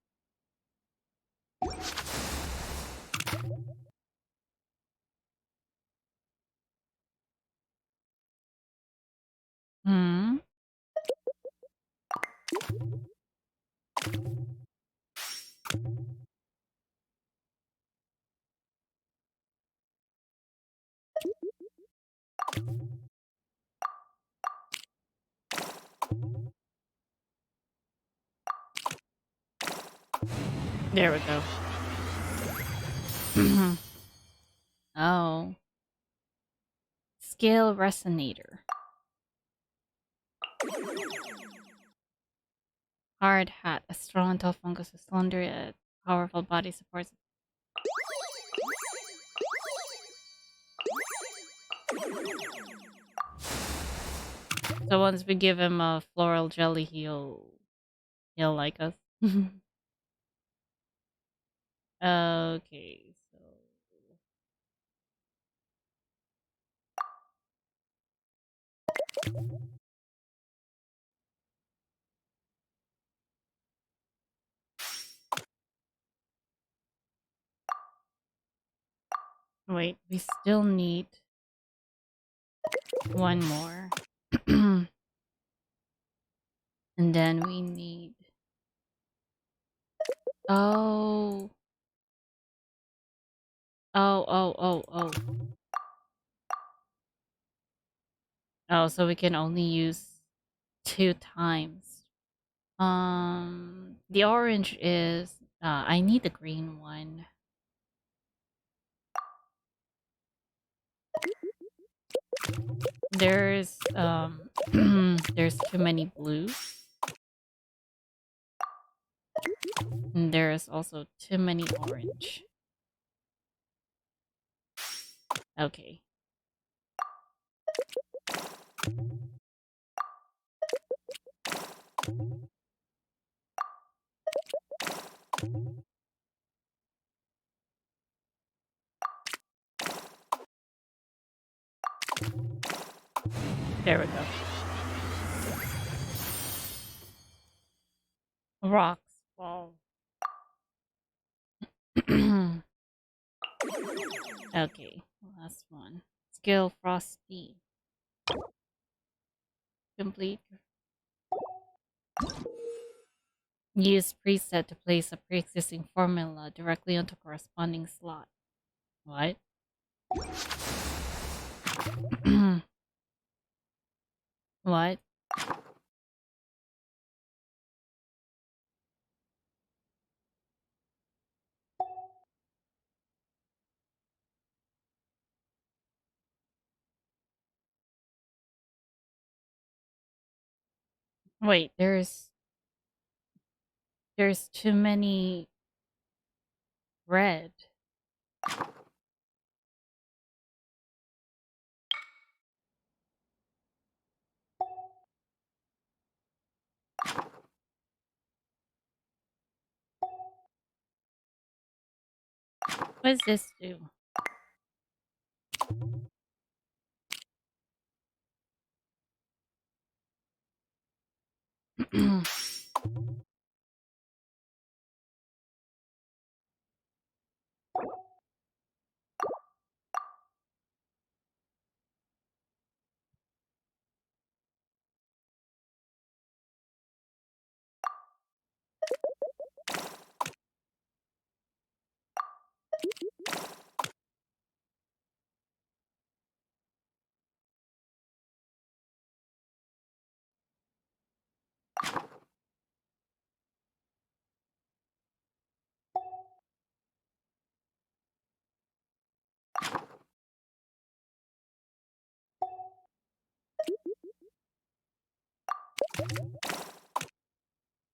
There we go. Oh. Scale resonator. Hard hat. A strong tall fungus with slender yet powerful body supports. So once we give him a floral jelly, he'll like us. Okay, so Wait, we still need one more. And then we need... Oh. Oh. Oh, so we can only use 2 times. The orange is... I need the green one. There's, there's too many blues. And there's also too many orange. Okay. There we go. Rocks fall. Okay, last one. Skill Frosty. Complete. Use preset to place a pre-existing formula directly onto corresponding slot. What? What? Wait, there's too many red. What does this do?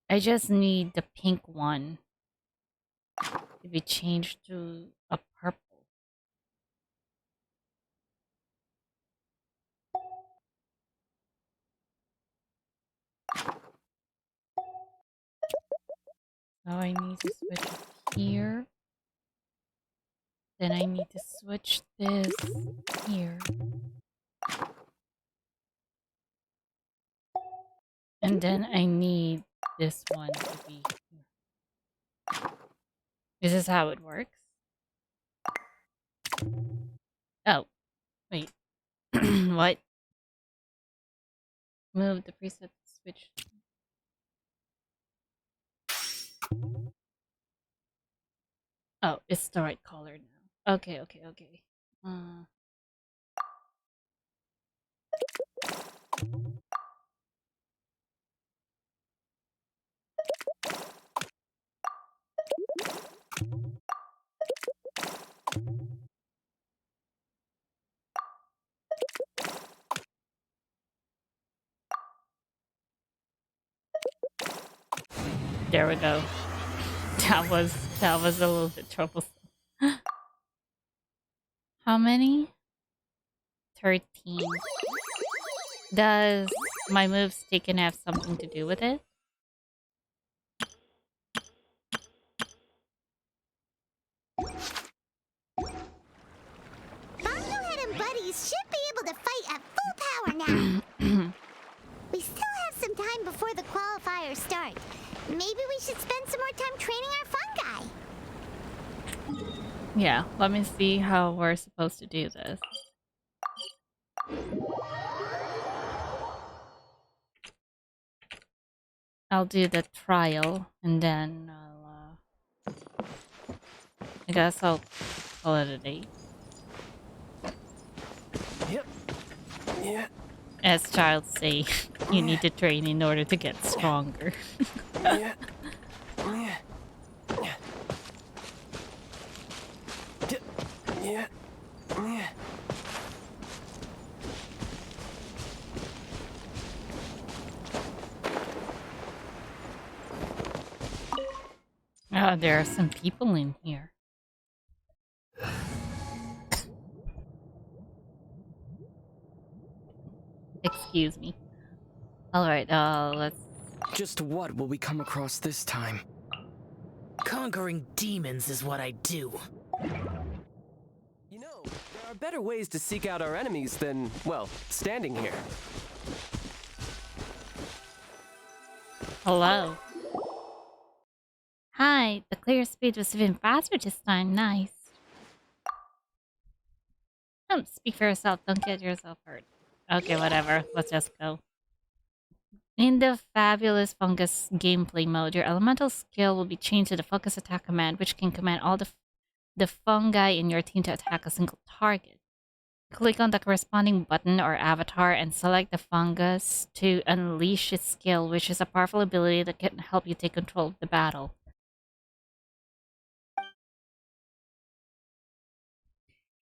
I just need the pink one to be changed to a purple. So I need to switch here. Then I need to switch this here. And then I need this one to be here. Is this how it works? Oh, wait. What? Move the preset switch. Oh, it's the right color now. Okay. There we go. That was a little bit troublesome. How many? 13. Does my moves taken have something to do with it? Fungohead and buddies should be able to fight at full power now. We still have some time before the qualifiers start. Maybe we should spend some more time training our fungi. Yeah, let me see how we're supposed to do this. I'll do the trial, and then I guess I'll call it a day. Yep. Yeah. As child say, you need to train in order to get stronger. Yeah. Yeah. Yeah. Yeah. Oh, there are some people in here. Excuse me. Alright, let's... Just what will we come across this time? Conquering demons is what I do. You know, there are better ways to seek out our enemies than, well, standing here. Hello. Hi, the clear speed was even faster this time. Nice. Don't speak for yourself. Don't get yourself hurt. Okay, whatever. Let's just go. In the fabulous Fungus gameplay mode, your elemental skill will be changed to the Focus Attack command, which can command all the fungi in your team to attack a single target. Click on the corresponding button or avatar and select the Fungus to unleash its skill, which is a powerful ability that can help you take control of the battle.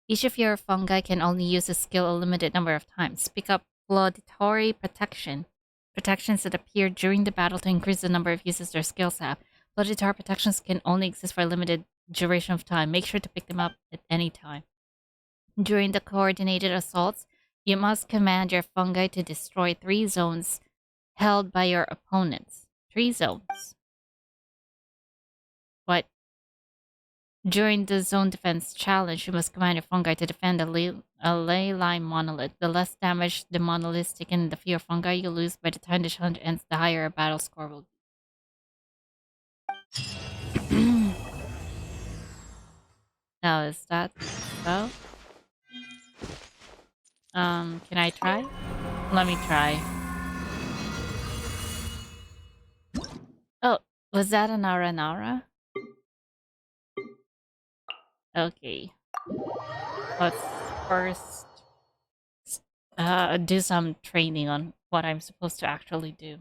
Each of your fungi can only use the skill a limited number of times. Pick up Laudatory Protection. Protections that appear during the battle to increase the number of uses their skills have. Laudatory protections can only exist for a limited duration of time. Make sure to pick them up at any time. During the coordinated assaults, you must command your fungi to destroy 3 zones held by your opponents. 3 zones. What? During the zone defense challenge, you must command your fungi to defend a ley line monolith. The less damage the monoliths take in the fewer fungi you lose. By the time the challenge ends, the higher a battle score will be. Now, is that so? Can I try? Let me try. Oh, was that an Aranara? Okay. Let's first do some training on what I'm supposed to actually do.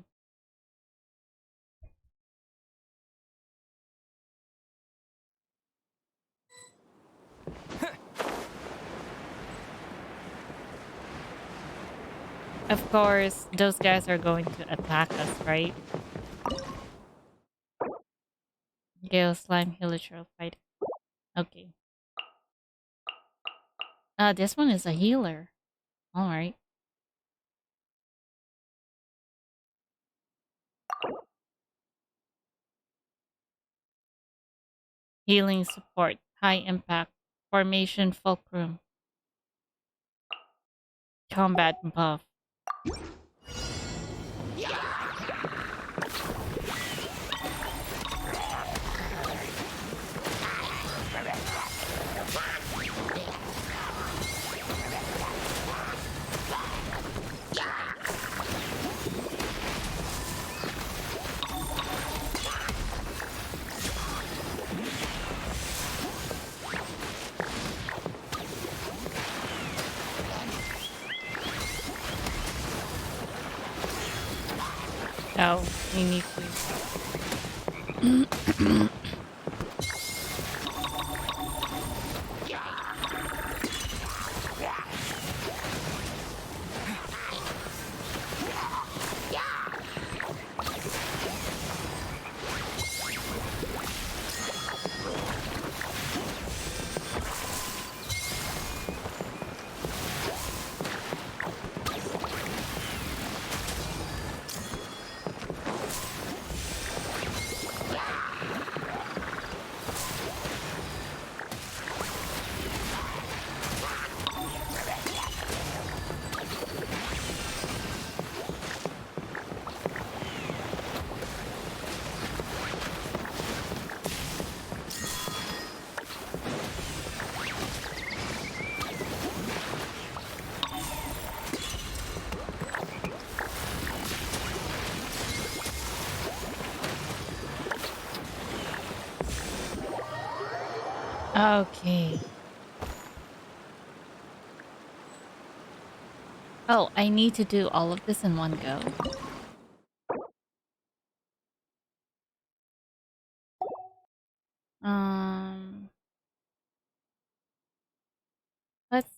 Of course, those guys are going to attack us, right? Gale Slime Healer fight. Okay. This one is a healer. Alright. Healing support. High impact. Formation fulcrum. Combat buff. Oh, we need to. Okay. Oh, I need to do all of this in one go. Um, let's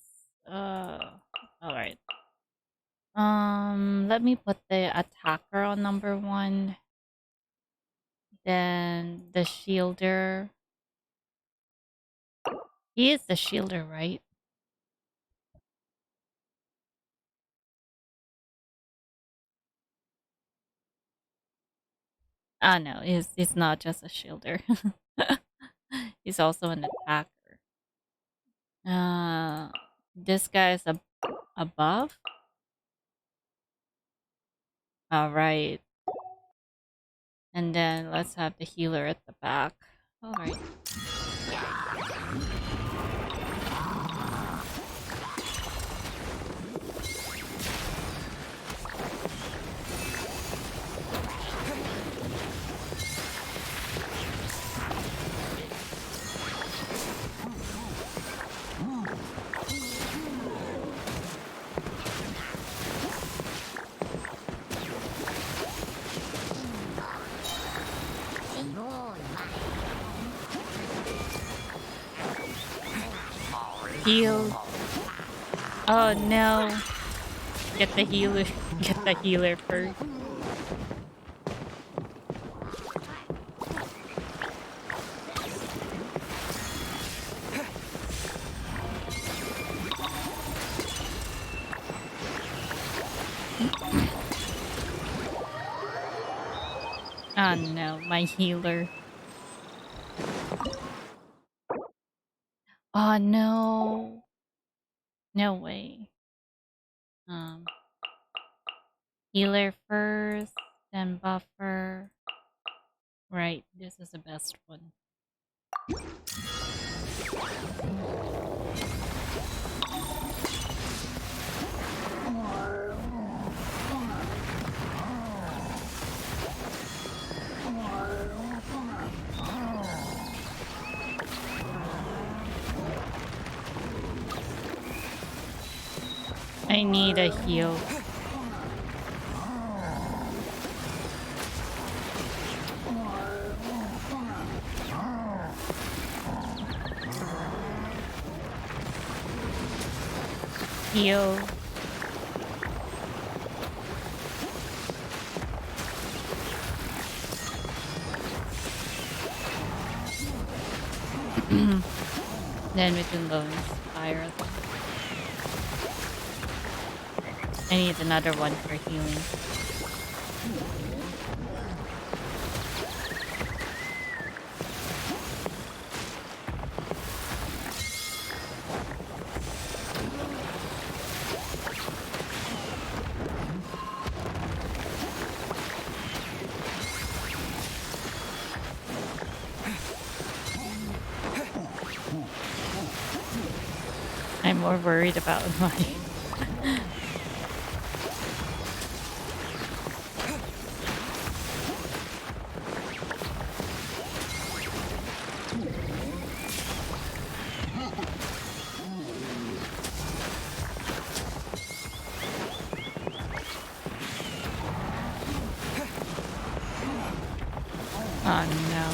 all right. Let me put the attacker on number 1, then the shielder. He is the shielder, right? Ah, no, he's not just a shielder. He's also an attacker. Uh, this guy is above. All right, and then let's have the healer at the back. All right. Heal. Oh no. Get the healer. Get the healer first. Oh no, my healer. Oh no. No way. Um, Healer first, then buffer. Right, this is the best one. I need a heal. Heal. Then we can go inspire them. I need another one for healing. I'm more worried about my... Oh no.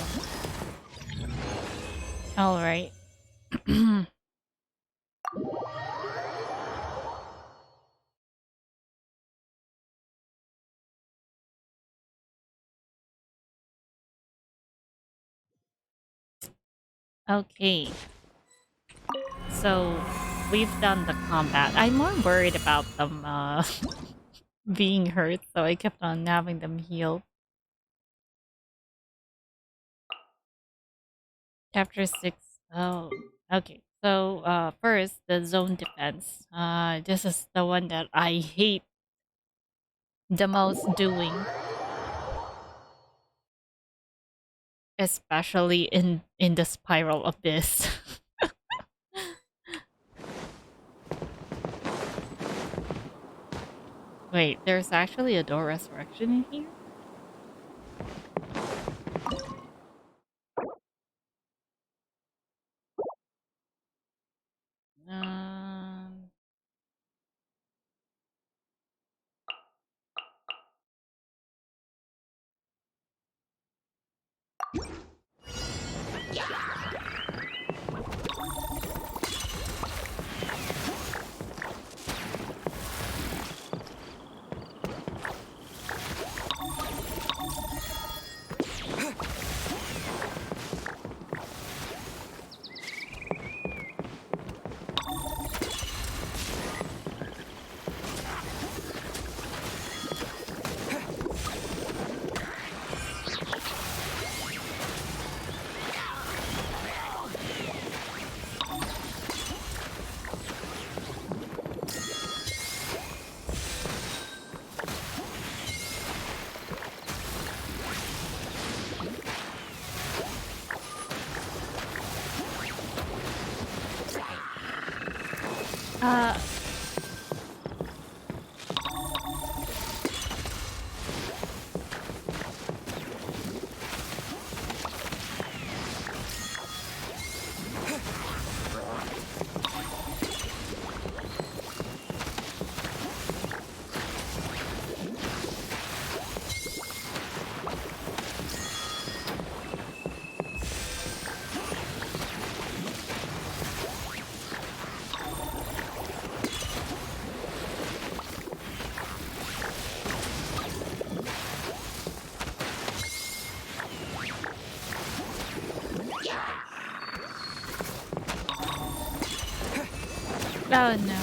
Alright. Okay. So, we've done the combat. I'm more worried about them being hurt, so I kept on having them heal. Chapter 6. Oh, okay. So, first, the zone defense. This is the one that I hate the most doing. Especially in the spiral abyss. Wait, there's actually a door resurrection in here? Uh, oh no.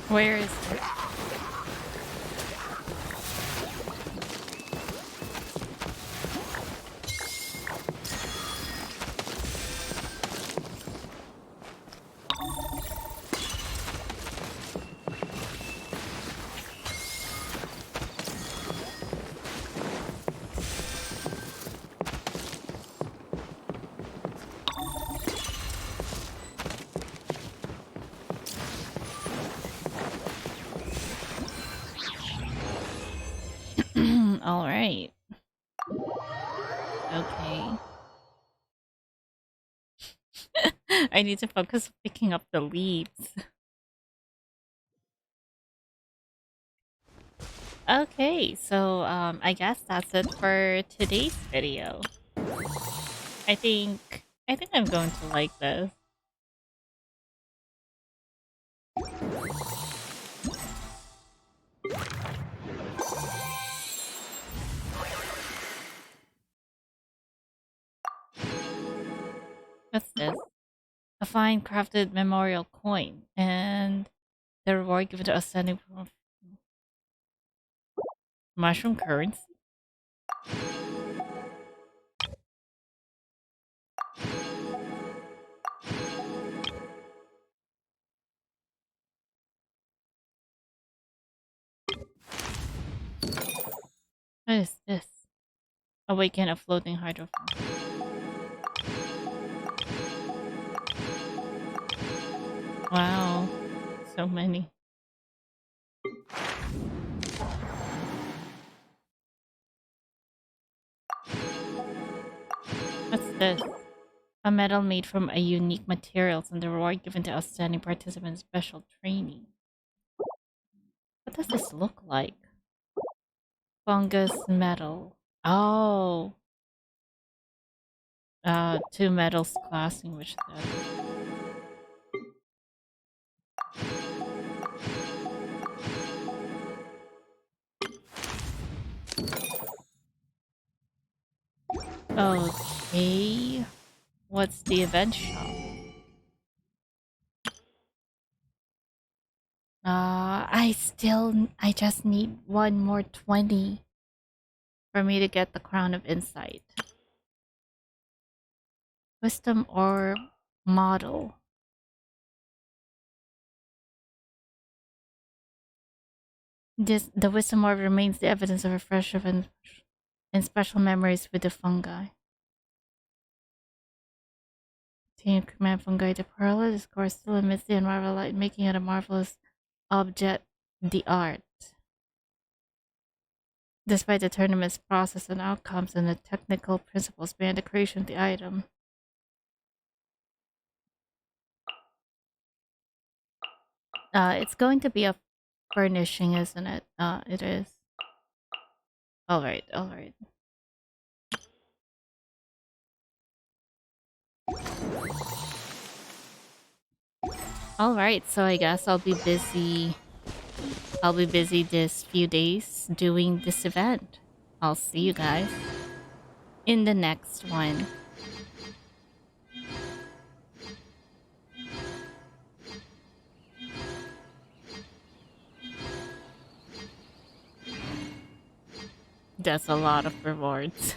Where is it? All right. Okay. I need to focus on picking up the leaves. Okay, so I guess that's it for today's video. I think I'm going to like this. What's this? A fine crafted memorial coin and the reward given to ascending from mushroom currency. What is this? Awaken a floating hydro fountain. Wow, so many. What's this? A medal made from a unique materials and the reward given to outstanding participants in special training. What does this look like? Fungus medal. Oh. 2 medals classing which then. Okay. What's the event shop? I just need one more 20 for me to get the Crown of Insight. Wisdom or model. The wisdom orb remains the evidence of a fresh event and special memories with the fungi. Team command fungi to Perla. This course still emits the unrivaled light, making it a marvelous object d'art. Despite the tournament's process and outcomes and the technical principles behind the creation of the item. It's going to be a furnishing, isn't it? It is. Alright, alright. Alright, so I guess I'll be busy. I'll be busy this few days doing this event. I'll see you guys in the next one. That's a lot of rewards.